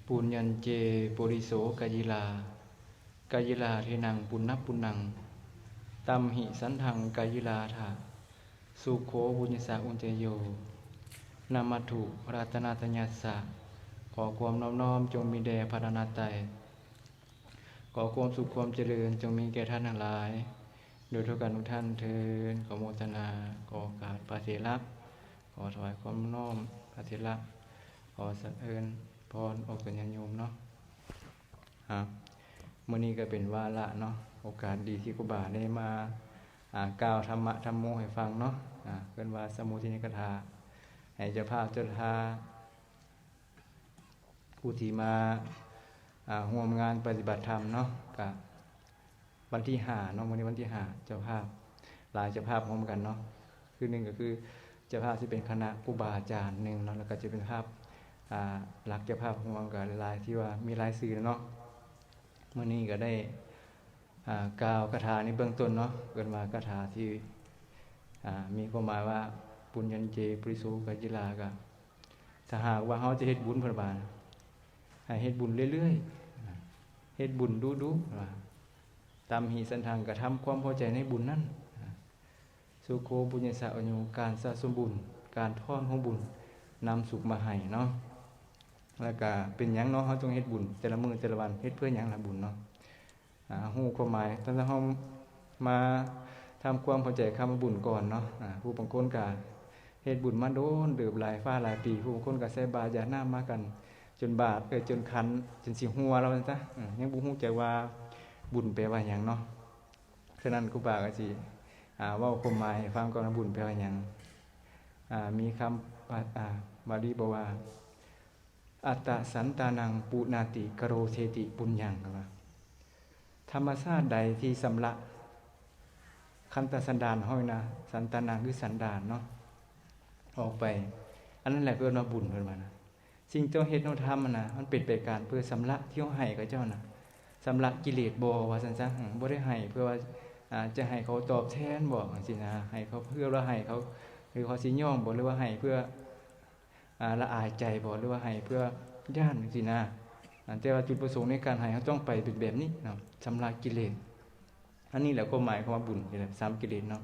ปุญญัญเจปุริโสกายิลากายิลาเทนังปุณณปุณณังตัมหิสันทังกายิลาถาสุโขบุญญสะอุญเจโยนามัตถุรัตนาตญัสสะขอความน้อมจงมีแด่พระรัตนตรัยขอความสุขความเจริญจงมีแก่ท่านทั้งหลายโดยทุกการทุกท่านเทินขอโมทนาขอโอกาสพระเถระขอถวายความน้อมพระเถระขอสรรเสริญพรออกสัญญาณโยมเนาะมื้อนี้ก็เป็นวาระเนาะโอกาสดีที่ครูบาได้มากล่าวธรรมะธรรมโมให้ฟังเนาะเพิ่นว่าสมุทินิกถาให้เจ้าภาพเจ้าทาผู้ที่มาร่วมงานปฏิบัติธรรมเนาะก็วันที่5เนาะมื้อนี้วันที่5เจ้าภาพหลายเจ้าภาพพร้อมกันเนาะคือ1ก็คือเจ้าภาพที่เป็นคณะครูบาอาจารย์1เนาะแล้วก็จะเป็นภาพหลักเจ้าภาพร่วมกันหลายที่ว่ามีหลายสื่อเนาะมื้อนี้ก็ได้กล่าวคาถาในเบื้องต้นเนาะเกิดมาคาถาที่มีความหมายว่าปุญญัญเจปุริโสกายิลากะถ้าหากว่าเฮาจะเฮ็ดบุญเพิ่นว่าให้เฮ็ดบุญเรื่อยๆเฮ็ดบุญดูๆว่าตามหิสันทังกระทำความพอใจในบุญนั้นสุโขปุญญสะอโยการสะสมบุญการทอนของบุญนำสุขมาให้เนาะแล้วก็เป็นหยังเนาะเฮาต้องเฮ็ดบุญแต่ละมื้อแต่ละวันเฮ็ดเพื่อหยังล่ะบุญเนาะฮู้ความหมายถ้าเฮามาทำความเข้าใจคำว่าบุญก่อนเนาะผู้บางคนก็เฮ็ดบุญมาโดนเดือบหลายฟ้าหลายปีผู้บางคนก็ใส่บาตรยาน้ำมากันจนบาดจนคันจนสิหัวแล้วซะยังบ่ฮู้จักว่าบุญแปลว่าหยังเนาะฉะนั้นครูบาก็สิเว้าความหมายให้ฟังก่อนว่าบุญแปลว่าหยังมีคำบาลีบอกว่าอัตตสันตานังปุนาติกโรเทติปุญญังว่าธรรมชาติใดที่สำละคันตสันดานห้อยนะสันตานังคือสันดานเนาะออกไปอันนั้นแหละเพิ่นว่าบุญเพิ่นว่านะสิ่งที่เฮ็ดเฮาทำนะมันเป็นไปการเพื่อสำละที่เฮาให้กับเจ้านะสำละกิเลสบ่ว่าซั่นซะบ่ได้ให้เพื่อว่าจะให้เขาตอบแทนบ่จังซี่นะให้เขาเพื่อว่าให้เขาหรือเขาสิยอมบ่หรือว่าให้เพื่อละอายใจบ่หรือว่าให้เพื่อย่านจังซี่นะแต่ว่าจุดประสงค์ในการให้เขาต้องไปเป็นแบบนี้เนาะชำระกิเลสอันนี้แหละความหมายของว่าบุญนี่แหละ3กิเลสเนาะ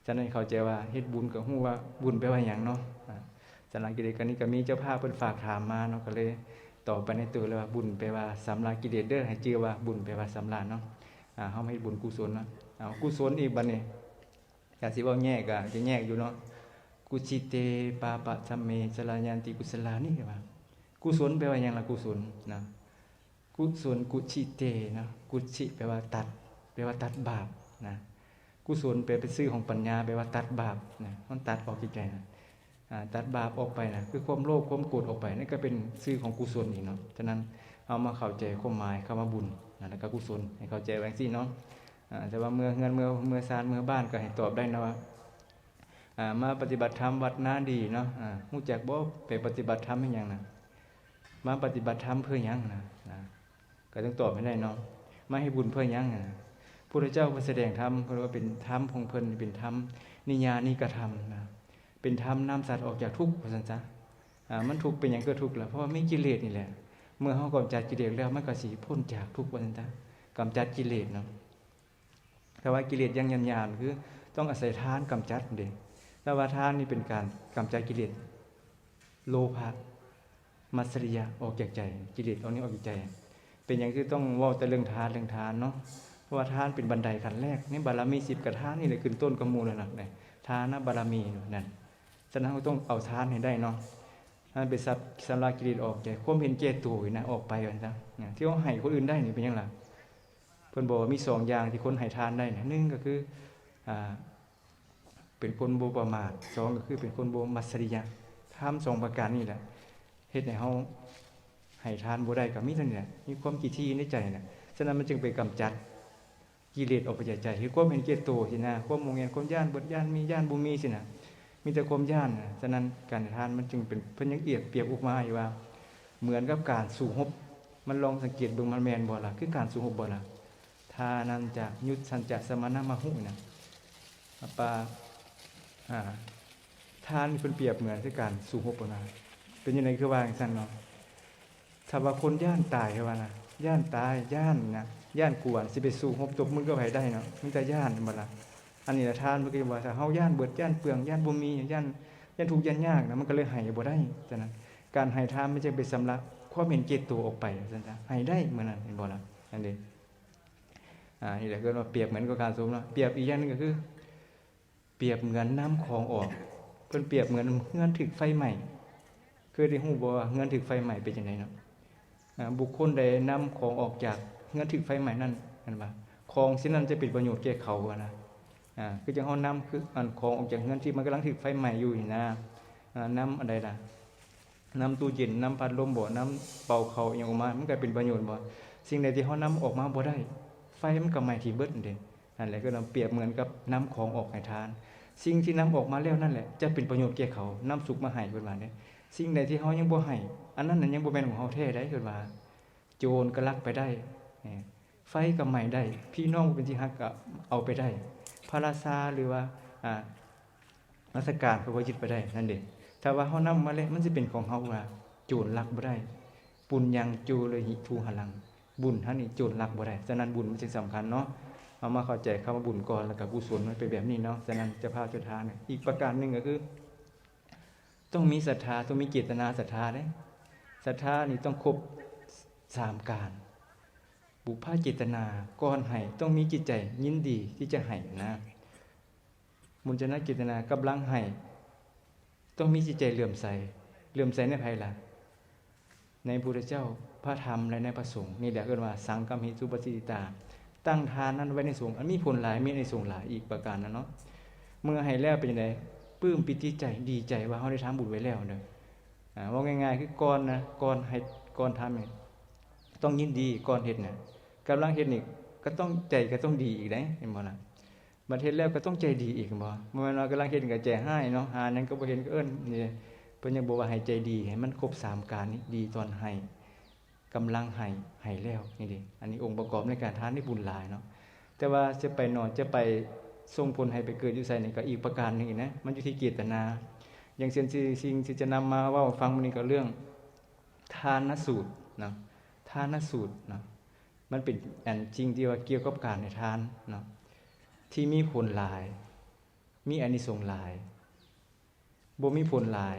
ฉะนั้นเข้าใจว่าเฮ็ดบุญก็ฮู้ว่าบุญแปลว่าหยังเนาะชำระกิเลสกันนี้ก็มีเจ้าภาพเพิ่นฝากถามมาเนาะก็เลยตอบไปในตัวเลยว่าบุญแปลว่าชำระกิเลสเด้อให้ชื่อว่าบุญแปลว่าชำระเนาะเฮาให้บุญกุศลเนาะกุศลอีกบัดนี้ก็สิเว้าแยกก็จะแยกอยู่เนาะกุจิเตปาปะธัมเมจลายันติกุศลานี่ว่ากุศลแปลว่าหยังล่ะกุศลนะกุศลกุชิเตนะกุชิแปลว่าตัดแปลว่าตัดบาปนะกุศลแปลเป็นชื่อของปัญญาแปลว่าตัดบาปนะมันตัดออกจากใจนะตัดบาปออกไปนะคือความโลภความโกรธออกไปนั่นก็เป็นชื่อของกุศลอีกเนาะฉะนั้นเอามาเข้าใจความหมายคำว่าบุญนะแล้วก็กุศลให้เข้าใจไว้จังซี่เนาะแต่ว่าเมื่อเงินเมื่อศาลเมื่อบ้านก็ให้ตอบได้นะว่ามาปฏิบัติธรรมวัดนาดีเนาะฮู้จักบ่ไปปฏิบัติธรรมให้หยังนะมาปฏิบัติธรรมเพื่อหยังนะก็ต้องตอบให้ได้เนาะมาให้บุญเพื่อหยังนะพระพุทธเจ้าเพิ่นแสดงธรรมเพิ่นว่าเป็นธรรมของเพิ่นเป็นธรรมนิยานิกธรรมนะเป็นธรรมนำสัตว์ออกจากทุกข์ว่าซั่นซะมันทุกข์เป็นหยังก็ทุกข์ล่ะเพราะว่ามีกิเลสนี่แหละเมื่อเฮากำจัดกิเลสแล้วมันก็สิพ้นจากทุกข์ว่าซั่นซะกำจัดกิเลสเนาะแต่ว่ากิเลสยังหยาบๆคือต้องอาศัยทานกำจัดเด้แต่ว่าทานนี่เป็นการกำจัดกิเลสโลภะมัสริยะออกจากใจกิเลสเอานี้ออกจากใจเป็นอย่างคือต้องเว้าแต่เรื่องทานเนาะเพราะว่าทานเป็นบันไดขั้นแรกนี่บารมี10กับทานนี่เลยขึ้นต้นกมูลแล้วนะทานบารมีนั่นฉะนั้นเราต้องเอาทานให้ได้เนาะนั่นเป็นสัตว์สำรากิเลสออกจากความเห็นแก่ตัวนะออกไปว่าซะที่เฮาให้คนอื่นได้นี่เป็นหยังล่ะเพิ่นบอกว่ามี2อย่างที่คนให้ทานได้นะ1ก็คือเป็นคนบ่ประมาท2ก็คือเป็นคนบ่มัสริยะทำ2ประการนี้แหละเฮ็ดให้เฮาให้ทานบ่ได้ก็มีเท่านี้แหละมีความขี้ที่ในใจน่ะฉะนั้นมันจึงไปกำจัดกิเลสออกไปจากใจคือความเห็นแก่ตัวสินะความโมเห็นความย่านบ่ย่านมีย่านบ่มีสินะมีแต่ความย่านน่ะฉะนั้นการทานมันจึงเป็นเพิ่นยังเปรียบอุปมาอยู่ว่าเหมือนกับการสู้รบมันลองสังเกตเบิ่งมันแม่นบ่ล่ะคือการสู้รบบ่ล่ะทานันจะยุตสันจะสมณะมะหุนะปาทานเพิ่นเปรียบเหมือนคือการสู้รบบ่ล่ะเป็นจังได๋คือว่าจังซั่นเนาะ ถ้าว่าคนย่านตายว่านะย่านตายย่านนะย่านกวนสิไปสู้รบตบมือกับไผได้เนาะมันแต่ย่านบ่ล่ะอันนี้ละทานมันก็ว่าถ้าเฮาย่านเบิดย่านเปลืองย่านบ่มีย่านทุกข์ย่านยากนะมันก็เลยให้บ่ได้ฉะนั้นการให้ทานไม่ใช่ไปสำลักความเห็นแก่ตัวออกไปซั่นจ้ะให้ได้เหมือนนั้นเห็นบ่ล่ะอันนี้นี่แหละคือว่าเปรียบเหมือนกับการสมเนาะเปรียบอีกอย่างนึงก็คือเปรียบเหมือนน้ำของออกเพิ่นเปรียบเหมือนเงินถึกไฟไหม้เคยได้ฮู้บ่ว่าเงินถึกไฟไหม้เป็นจังไดเนาะบุคคลใดนำของออกจากเงินถึกไฟไหม้นั่นเห็นบ่ของสิ่งนั้นจะเป็นประโยชน์แก่เขานะคือจังเฮานำคืออันของออกจากเงินที่มันกำลังถึกไฟไหม้อยู่นี่นะน้ำอันใดล่ะน้ำตู้เย็นน้ำพัดลมบ่น้ำเป่าเขาอิหยังออกมามันก็เป็นประโยชน์บ่สิ่งใดที่เฮานำออกมาบ่ได้ไฟมันก็ไหม้ที่เบิดนั่นเด้นั่นแหละคือเราเปรียบเหมือนกับน้ำของออกให้ทานสิ่งที่นำออกมาแล้วนั่นแหละจะเป็นประโยชน์แก่เขานำสุขมาให้เพิ่นว่าเด้สิ่งใดที่เฮายังบ่ให้อันนั้นน่ะยังบ่แม่นของเฮาแท้ได้เพิ่นว่าโจรก็ลักไปได้ไฟก็ไหม้ได้พี่น้องเป็นที่ฮักก็เอาไปได้พระราชาหรือว่าราชการเขาก็ยึดไปได้นั่นเด้ถ้าว่าเฮานำมาแล้วมันสิเป็นของเฮาว่าโจรลักบ่ได้ปุญญังโจโลหิทูหลังบุญท่านนี่โจรลักบ่ได้ฉะนั้นบุญมันจึงสำคัญเนาะเอามาเข้าใจคำว่าบุญก่อนแล้วก็กุศลมันเป็นแบบนี้เนาะฉะนั้นจะพาจุทานอีกประการนึงก็คือต้องมีศรัทธาต้องมีเจตนาศรัทธาเด้ศรัทธานี่ต้องครบ3การบุพเจตนาก่อนให้ต้องมีจิตใจยินดีที่จะให้นะมุญจนะเจตนากำลังให้ต้องมีจิตใจเลื่อมใสในไผล่ะในพระพุทธเจ้าพระธรรมและในพระสงฆ์นี่แหละเรียกว่าสังฆัมหิสุปฏิตาตั้งทานนั้นไว้ในสงฆ์อันมีผลหลายมีในสงฆ์หลายอีกประการนั้นเนาะเมื่อให้แล้วเป็นจังได๋ปลื้มปิติใจดีใจว่าเฮาได้ทำบุญไว้แล้วเด้อว่าง่ายๆคือก่อนให้ก่อนทำนี่ต้องยินดีก่อนเฮ็ดน่ะกำลังเฮ็ดนี่ก็ต้องใจก็ต้องดีอีกเด้เห็นบ่ล่ะบัดเฮ็ดแล้วก็ต้องใจดีอีกบ่บ่แม่นว่ากำลังเฮ็ดก็ใจร้ายเนาะหานั้นก็บ่เห็นก็เอิ้นนี่เพิ่นยังบอกว่าให้ใจดีให้มันครบ3การนี้ดีตอนให้กำลังให้แล้วนี่ดิอันนี้องค์ประกอบในการทานได้บุญหลายเนาะแต่ว่าจะไปนอนจะไปส่งผลให้ไปเกิดอยู่ไสนี่ก็อีกประการนึงอีกนะมันอยู่ที่เจตนาอย่างเช่นสิ่งที่จะนำมาเว้าฟังมื้อนี้ก็เรื่องทานสูตรเนาะทานสูตรเนาะมันเป็นอันจริงที่ว่าเกี่ยวกับการให้ทานเนาะที่มีผลหลายมีอานิสงส์หลายบ่มีผลหลาย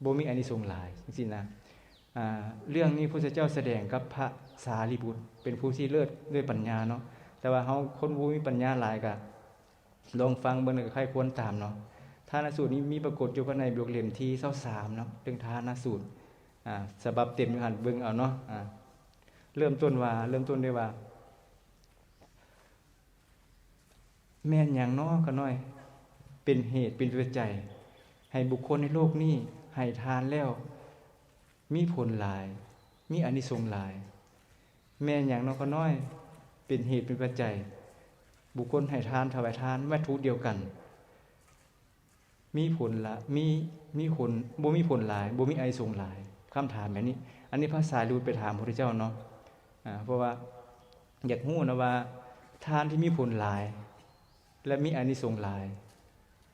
บ่มีอานิสงส์หลายจังซี่นะเรื่องนี้พระพุทธเจ้าแสดงกับพระสารีบุตรเป็นผู้ที่เลิศด้วยปัญญาเนาะแต่ว่าเฮาคนบ่มีปัญญาหลายก็ลองฟังเบิ่งก็ใครควรตามเนาะทานสูตรนี้มีปรากฏอยู่ในบทเล่มที่23เนาะเรื่องทานสูตรฉบับเต็มอยู่หั่นเบิ่งเอาเนาะเริ่มต้นด้วยว่าแม่นหยังเนาะก็น้อยเป็นเหตุเป็นปัจจัยให้บุคคลในโลกนี้ให้ทานแล้วมีผลหลายมีอานิสงส์หลายแม่นหยังเนาะก็น้อยเป็นเหตุเป็นปัจจัยบุคคลให้ทานถวายทานวัตถุเดียวกันมีผลละมีผลบ่มีผลหลายบ่มีอานิสงส์หลายคำถามแบบนี้อันนี้พระสารีบุตรไปถามพระพุทธเจ้าเนาะเพราะว่าอยากรู้นะว่าทานที่มีผลหลายและมีอานิสงส์หลาย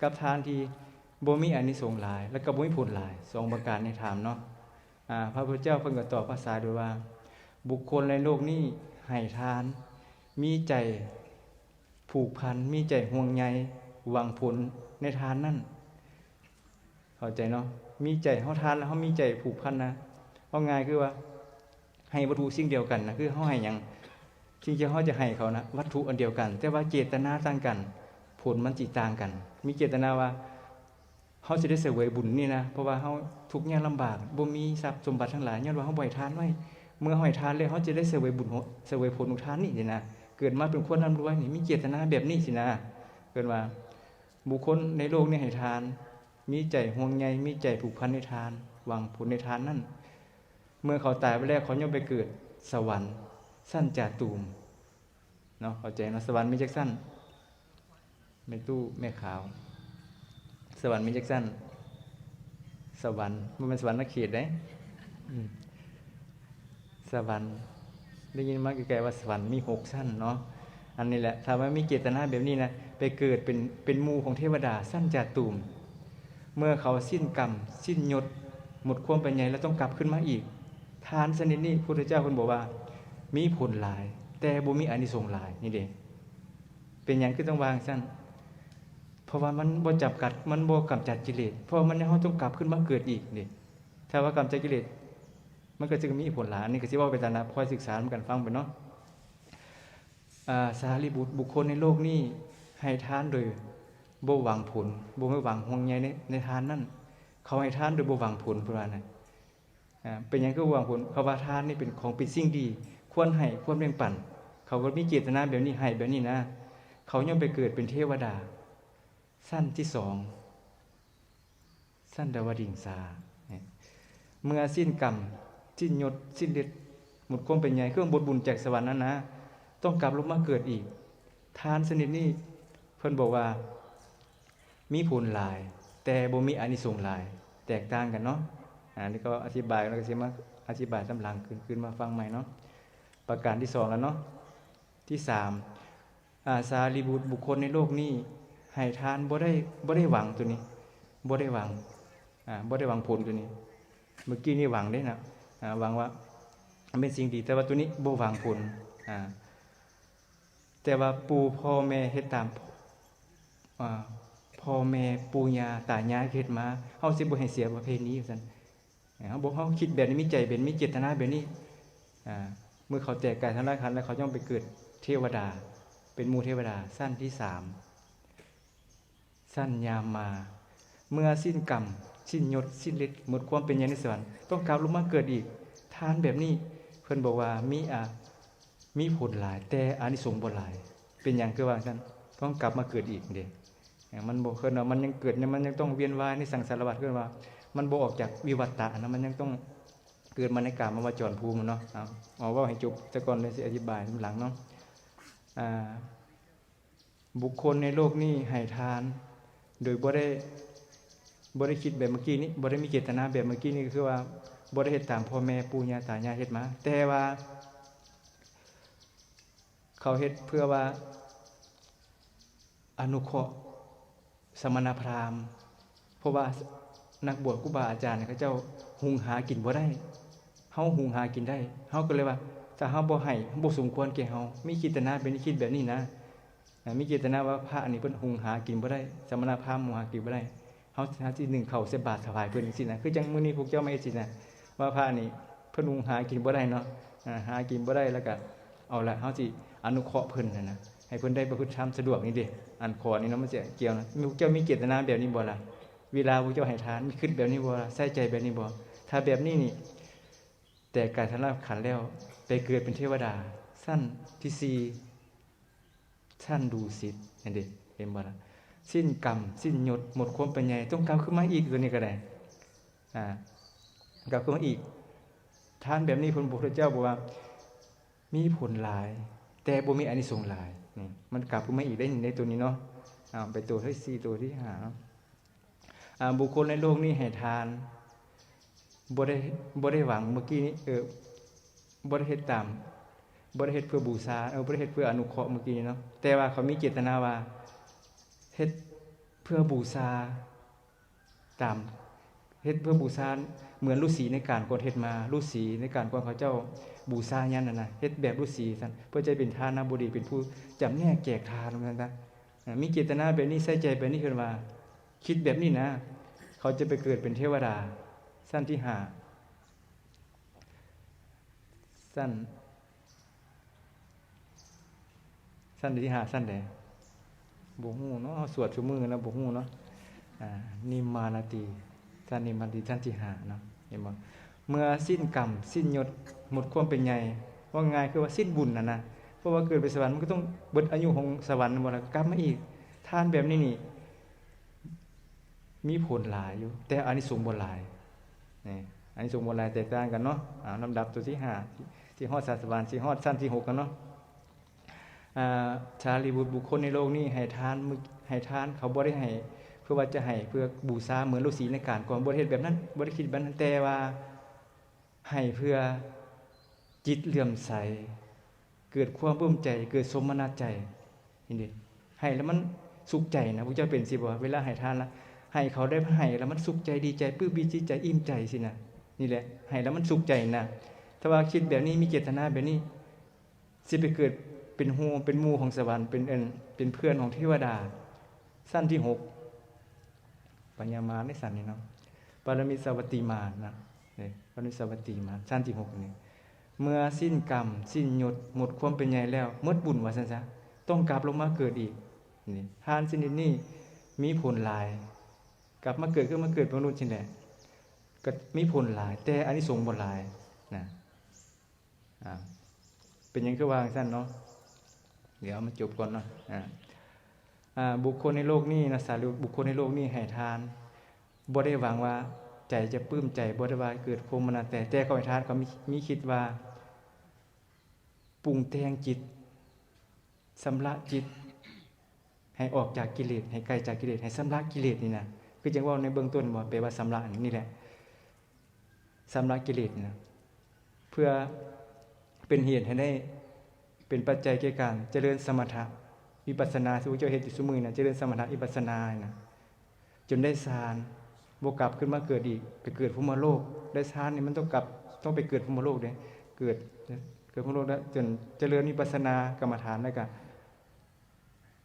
กับทานที่บ่มีอานิสงส์หลายแล้วก็บ่มีผลหลาย2ประการในถามเนาะพระพุทธเจ้าเพิ่นก็ตอบภาษาด้วยว่าบุคคลในโลกนี้ให้ทานมีใจผูกพันมีใจห่วงใยหวังผลในทานนั้นเข้าใจเนาะมีใจเฮาทานแล้วเฮามีใจผูกพันนะเอาง่ายคือว่าให้วัตถุสิ่งเดียวกันนะคือเฮาให้หยังสิ่งที่เฮาจะให้เขานะวัตถุอันเดียวกันแต่ว่าเจตนาต่างกันผลมันสิต่างกันมีเจตนาว่าเฮาสิได้เสวยบุญนี่นะเพราะว่าเฮาทุกข์ยากลำบากบ่มีทรัพย์สมบัติทั้งหลายย้อนว่าเฮาบ่ให้ทานไว้เมื่อให้ทานแล้วเฮาจะได้เสวยบุญเสวยผลของทานนี่สินะเกิดมาเป็นคนร่ำรวยนี่มีเจตนาแบบนี้สินะเกิดว่าบุคคลในโลกนี้ให้ทานมีใจห่วงใยมีใจผูกพันในทานหวังผลในทานนั้นเมื่อเขาตายไปแล้วเขาย่อมไปเกิดสวรรค์สั้นจาตูมเนาะเข้าใจเนาะสวรรค์มีจักสั้นแม่ตู้แม่ขาวสวรรค์มีจักสั้นสวรรค์มันเป็นสวรรค์นักเขตได้สวรรค์ได้ยินมาไกลๆว่าสวรรค์มี6ชั้นเนาะอันนี้แหละถ้าว่ามีเจตนาแบบนี้นะไปเกิดเป็นหมู่ของเทวดาสั้นจาตูมเมื่อเขาสิ้นกรรมสิ้นยศหมดความเป็นใหญ่แล้วต้องกลับขึ้นมาอีก ทานชนิดนี้พุทธเจ้าเพิ่นบอกว่ามีผลหลายแต่บ่มีอานิสงส์หลายนี่เด้เป็นหยังคือต้องวางซั่นเพราะว่ามันบ่จำกัดมันบ่กำจัดกิเลสเพราะมันเฮาต้องกลับขึ้นมาเกิดอีกนี่ถ้าว่ากำจัดกิเลสมันก็จะมีผลหลายนี่ก็สิเว้าไปตามนั้นค่อยศึกษานํกันฟังไปเนาะสารีบุตรบุคคลในโลกนี้ให้ทานโดยบ่หวังผลบ่ไม่หวังห่วงใยในทานนั้นเขาให้ทานโดยบ่หวังผลพุ่นว่าน่ะเป็นหยังคือบ่หวังผลเขาว่าทานนี่เป็นของเป็นสิ่งดีควรให้ควรแบ่งปันเขาก็มีเจตนาแบบนี้ให้แบบนี้นะเขาย่อมไปเกิดเป็นเทวดาสั้นที่2สั้นดาวดึงสาเมื่อสิ้นกรรมสิ้นยศสิ้นฤทธิ์หมดความเป็นใหญ่เครื่องบทบุญจากสวรรค์นั้นนะต้องกลับลงมาเกิดอีกทานชนิดนี้เพิ่นบอกว่ามีผลหลายแต่บ่มีอานิสงส์หลายแตกต่างกันเนาะนี่ก็อธิบายแล้วก็สิมาอธิบายตำหลังขึ้นมาฟังใหม่เนาะประการที่2แล้วเนาะที่3สารีบุตรบุคคลในโลกนี้ให้ทานบ่ได้หวังตัวนี้บ่ได้หวังบ่ได้หวังผลตัวนี้เมื่อกี้นี่หวังได้นะหวังว่ามันเป็นสิ่งดีแต่ว่าตัวนี้บ่หวังผลแต่ว่าปู่พ่อแม่เฮ็ดตามพ่อแม่ปู่ย่าตายายเฮ็ดมาเฮาสิบ่ให้เสียประเพณีซั่นเฮาคิดแบบนี้มีใจเป็นมีเจตนาแบบนี้เมื่อเขาแตกกายทางร่างขันธ์แล้วเขาย่อมไปเกิดเทวดาเป็นหมู่เทวดาสั้นที่3สั้นยามมาเมื่อสิ้นกรรมสิ้นยศสิ้นฤทธิ์หมดความเป็นใหญ่ในสวรรค์ต้องกลับลงมาเกิดอีกทานแบบนี้เพิ่นบอกว่ามีผลหลายแต่อานิสงส์บ่หลายเป็นหยังคือว่าซั่นต้องกลับมาเกิดอีกเด้มันบ่คือว่ามันยังเกิดมันยังต้องเวียนว่ายในสังสารวัฏคือว่ามันบ่ออกจากวิวัฏฏะนะมันยังต้องเกิดมาในกามวจรภูมิเนาะเอาเว้าให้จบซะก่อนเลยสิอธิบายทีหลังเนาะบุคคลในโลกนี้ให้ทานโดยบ่ได้คิดแบบเมื่อกี้นี้บ่ได้มีเจตนาแบบเมื่อกี้นี้คือว่าบ่ได้เฮ็ดตามพ่อแม่ปู่ย่าตายายเฮ็ดมาแต่ว่าเขาเฮ็ดเพื่อว่าอนุเคราะห์สมณพราหมณ์เพราะว่านักบวชครูบาอาจารย์เขาเจ้าหุงหากินบ่ได้เฮาหุงหากินได้เฮาก็เลยว่าถ้าเฮาบ่ให้บ่สมควรแก่เฮามีเจตนาเป็นคิดแบบนี้นะมีเจตนาว่าพระอันนี้เพิ่นหุงหากินบ่ได้สมณพราหมณ์หุงหากินบ่ได้เฮาสินึ่งข้าวใส่บาตรถวายเพิ่นจังซี่นะคือจังมื้อนี้พวกเจ้ามาเฮ็ดสินะว่าพระนี่เพิ่นหุงหากินบ่ได้เนาะหากินบ่ได้แล้วก็เอาละเฮาสิอนุเคราะห์เพิ่นนะให้เพิ่นได้ประพฤติธรรมสะดวกนี่เด้อันขอนี่เนาะมันสิเกี่ยวนะพวกเจ้ามีเจตนาแบบนี้บ่ล่ะเวลาพวกเจ้าให้ทานมีคิดแบบนี้บ่ล่ะใส่ใจแบบนี้บ่ถ้าแบบนี้นี่แต่กายทางร่างขันธ์แล้วไปเกิดเป็นเทวดาสั้นที่4ชั้นดุสิตนั่นเด้เห็นบ่ล่ะสิ้นกรรมสิ้นยศหมดความเป็นใหญ่ต้องกลับขึ้นมาอีกตัวนี้ก็ได้กลับขึ้นมาอีกทานแบบนี้พระพุทธเจ้าบอกว่ามีผลหลายแต่บ่มีอานิสงส์หลายนี่มันกลับขึ้นมาอีกได้ในตัวนี้เนาะไปตัวที่4ตัวที่5เนาะบุคคลในโลกนี้ให้ทานบ่ได้หวังเมื่อกี้นี้บ่ได้เฮ็ดตามบ่ได้เฮ็ดเพื่อบูชาบ่ได้เฮ็ดเพื่ออนุเคราะห์เมื่อกี้นี้เนาะแต่ว่าเขามีเจตนาว่าเฮ็ดเพื่อบูชาตามเฮ็ดเพื่อบูชาเหมือนฤาษีในการก่อนเฮ็ดมาฤาษีในการก่อนเขาเจ้าบูชาหยังนั่นน่ะเฮ็ดแบบฤาษีซั่นเพื่อจะเป็นทานบดีเป็นผู้จำแนกแจกทานนั่นนะมีเจตนาแบบนี้ใส่ใจแบบนี้ขึ้นมาคิดแบบนี้นะเขาจะไปเกิดเป็นเทวดาสั้นที่5สั้นที่5สั้นใดบ่ฮู้เนาะสวดชั่วมือนะบ่ฮู้เนาะนิมมานติสั้นนิมมานติสั้นที่5เนาะเห็นบ่เมื่อสิ้นกรรมสิ้นยศหมดความเป็นใหญ่ว่าง่ายคือว่าสิ้นบุญนะเพราะว่าเกิดไปสวรรค์มันก็ต้องเบิดอายุของสวรรค์บ่ล่ะกลับมาอีกทานแบบนี้นี่มีผลหลายอยู่แต่อานิสงส์บ่หลายนี่อานิสงส์บ่หลายแตกต่างกันเนาะลำดับตัวที่5ที่ฮอดศาสวรรค์ที่ฮอดชั้นที่6กันเนาะชาลีบุตรบุคคลในโลกนี้ให้ทานเขาบ่ได้ให้เพื่อว่าจะให้เพื่อบูชาเหมือนฤาษีในการก่อนบ่ได้เฮ็ดแบบนั้นบ่ได้คิดแบบนั้นแต่ว่าให้เพื่อจิตเลื่อมใสเกิดความปลื้มใจเกิดสมนัสใจนี่ให้แล้วมันสุขใจนะพระเจ้าเป็นสิบ่เวลาให้ทานละให้เขาได้ให้แล้วมันสุขใจดีใจปลื้มดีใจอิ่มใจสินะนี่แหละให้แล้วมันสุขใจนะ ถ้าว่าคิดแบบนี้มีเจตนาแบบนี้สิไปเกิดเป็นฮูเป็นหมู่ของสวรรค์เป็นเพื่อนของเทวดาสั้นที่6ปัญญามารในสั้นนี้เนาะปรมิสวัตติมารนะนี่ปรมิสวัตติมารสั้นที่6นี่เมื่อสิ้นกรรมสิ้นยศหมดความเป็นใหญ่แล้วหมดบุญว่าซั่นซะต้องกลับลงมาเกิดอีกนี่ทานชนิดนี้มีผลหลายกลับมาเกิดคือมาเกิดเป็นมนุษย์จังได๋ก็มีผลหลายแต่อานิสงส์บ่หลายนะเป็นหยังคือว่าจังซั่นเนาะเดี๋ยวมาจบก่อนเนาะบุคคลในโลกนี้นะสาธุบุคคลในโลกนี้ให้ทานบ่ได้หวังว่าใจจะปลื้มใจบ่ได้ว่าเกิดโภมนัสแต่เขาให้ทานเขามีคิดว่าปรุงแต่งจิตสำระจิตให้ออกจากกิเลสให้ไกลจากกิเลสให้สำระกิเลสนี่นะคือจังว่าในเบื้องต้นบ่แปลว่าสำระนี่แหละสำระกิเลสนะเพื่อเป็นเหตุให้ได้เป็นปัจจัยแก่การเจริญสมถะวิปัสสนาที่พระเจ้าเฮ็ดอยู่ซุมื้อน่ะเจริญสมถะวิปัสสนานะจนได้ฌานบ่กลับขึ้นมาเกิดอีกไปเกิดพรหมโลกได้ฌานนี่มันต้องไปเกิดพรหมโลกเด้เกิดพรหมโลกแล้วจนเจริญวิปัสสนากรรมฐานแล้วก็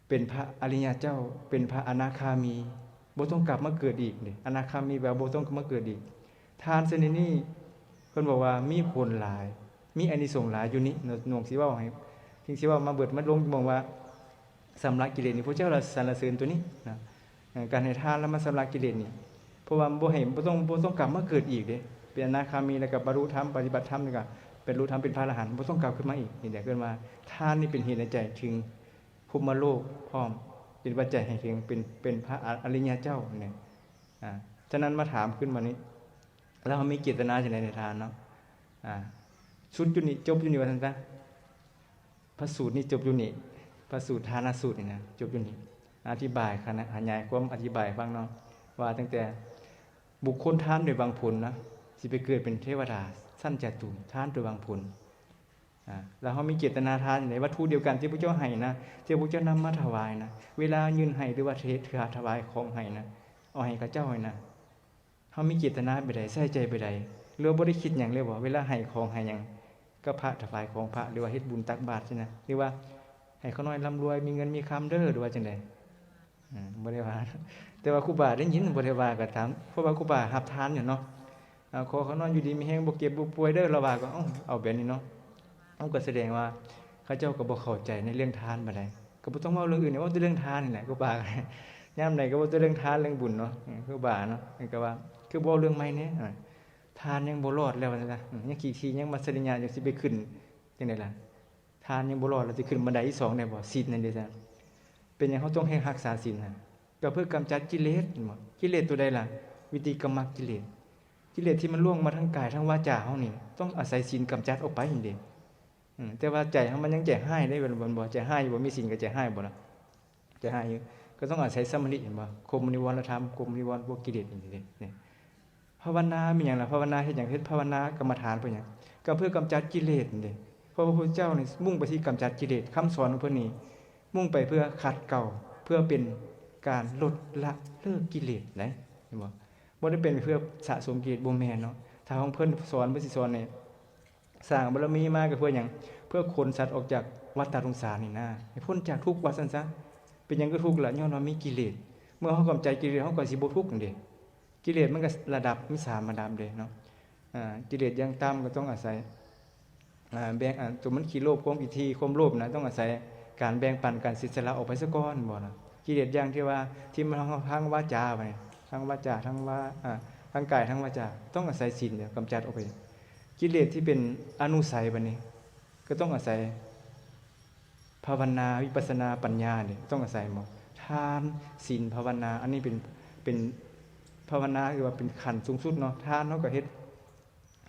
เป็นพระอริยเจ้าเป็นพระอนาคามีบ่ต้องกลับมาเกิดอีกนี่อนาคามีแบบบ่ต้องมาเกิดอีกทานชนิดนี้เพิ่นบอกว่ามีผลหลายมีอานิสงส์หลายอยู่นี่หนวงสิเว้าให้ถึงสิว่ามาเบิดมาลงมองว่าสำระกิเลสนี่พระเจ้าเราสรรเสริญตัวนี้นะการให้ทานแล้วมาสำระกิเลสนี่เพราะว่าบ่ให้บ่ต้องกลับมาเกิดอีกเด้เป็นอนาคามีแล้วก็บรรลุธรรมปฏิบัติธรรมแล้วก็เป็นรู้ธรรมเป็นพระอรหันต์บ่ต้องกลับขึ้นมาอีกนี่แหละเกิดมาทานนี่เป็นเหตุในใจถึงภูมิโลกพร้อมเป็นปัจจัยให้ถึงเป็นพระอริยเจ้าเนี่ยฉะนั้นมาถามขึ้นมานี้แล้วเรามีเจตนาจังได๋ในทานเนาะสุดอยู่นี่จบอยู่นี่ว่าซั่นซะพระสูตรนี่จบอยู่นี่พระสูตรทานสูตรนี่นะจบอยู่นี่อธิบายคณะขยายความอธิบายฟังเนาะว่าตั้งแต่บุคคลทานด้วยบางผลนะสิไปเกิดเป็นเทวดาสั้นจตุทานด้วยบางผลแล้วเฮามีเจตนาทานในวัตถุเดียวกันที่พระเจ้าให้นะที่พระเจ้านำมาถวายนะเวลายืนให้หรือว่าถวายของให้นะเอาให้กับเจ้าให้นะเฮามีเจตนาไปใดใส่ใจไปใดหรือบ่ได้คิดหยังเลยบ่เวลาให้ของให้หยังก็พระถวายของพระหรือว่าเฮ็ดบุญตักบาตรใช่นะหรือว่าให้เขาน้อยร่ำรวยมีเงินมีคำเด้อหรือว่าจังได๋บ่ได้ว่าแต่ว่าครูบาได้ยินบ่ได้ว่าก็ถามเพราะว่าครูบารับทานอยู่เนาะขอเขานอนอยู่ดีมีแฮงบ่เก็บบ่ป่วยเด้อเราว่าก็เอาแบบนี้เนาะก็แสดงว่าเขาเจ้าก็บ่เข้าใจในเรื่องทานปานใดก็บ่ต้องเว้าเรื่องอื่นเว้าแต่เรื่องทานนี่แหละครูบายามใดก็เว้าแต่เรื่องทานเรื่องบุญเนาะครูบาเนาะก็ว่าคือบ่เรื่องใหม่แน่ทานยังบ่รอดแล้วว่าซั่นซะยังขี้ทียังมาสริญญาจังสิไปขึ้นจังได๋ล่ะทานยังบ่รอดแล้วสิขึ้นบันไดที่2ได้บ่ศีลนั่นเด้ซะเป็นหยังเฮาต้องให้รักษาศีลน่ะก็เพื่อกำจัดกิเลสบ่กิเลสตัวใดล่ะวิธีกำจัดกิเลสที่มันล่วงมาทั้งกายทั้งวาจาเฮานี่ต้องอาศัยศีลกำจัดออกไปนี่เด้แต่ว่าใจเฮามันยังใจร้ายได้บ่ใจร้ายอยู่บ่มีศีลก็ใจร้ายบ่ล่ะใจร้ายอยู่ก็ต้องอาศัยสมาธิเห็นบ่ข่มนิวรณธรรมข่มนิวรณ์พวกกิเลสนี่เด้นี่ภาวนามีหยังล่ะภาวนาเฮ็ดหยังเฮ็ดภาวนากรรมฐานเพื่อหยังก็เพื่อกำจัดกิเลสนี่เด้เพราะพระพุทธเจ้านี่มุ่งไปที่กำจัดกิเลสคำสอนของเพิ่นนี่มุ่งไปเพื่อขัดเกลาเพื่อเป็นการลดละเลิกกิเลสได้เห็นบ่ได้เป็นเพื่อสะสมกิเลสบ่แม่นเนาะถ้าของเพิ่นสอนเพิ่นสิสอนนี่สร้างบารมีมาก็เพื่อหยังเพื่อคนสัตว์ออกจากวัฏสงสารนี่นะให้พ้นจากทุกข์ว่าซั่นซะเป็นหยังก็ทุกข์ล่ะย้อนว่ามีกิเลสเมื่อเฮากำจัดกิเลสเฮาก็สิบ่ทุกข์นั่นเด้กิเลสมันก็ระดับมี3ระดับเด้เนาะกิเลสอย่างต่ำก็ต้องอาศัยแบ่งตัวมันขี้โลภความอิทธิความโลภนะต้องอาศัยการแบ่งปันการเสียสละออกไปซะก่อนบ่ล่ะกิเลสอย่างที่ว่าที่มันทางวาจาไปทางวาจาทางกายทางวาจาต้องอาศัยศีลเนี่ยกำจัดออกไปกิเลสที่เป็นอนุสัยบัดนี้ก็ต้องอาศัยภาวนาวิปัสสนาปัญญาเนี่ยต้องอาศัยหมดทานศีลภาวนาอันนี้เป็นภาวนาคือว่าเป็นขั้นสูงสุดเนาะทานเฮาก็เฮ็ด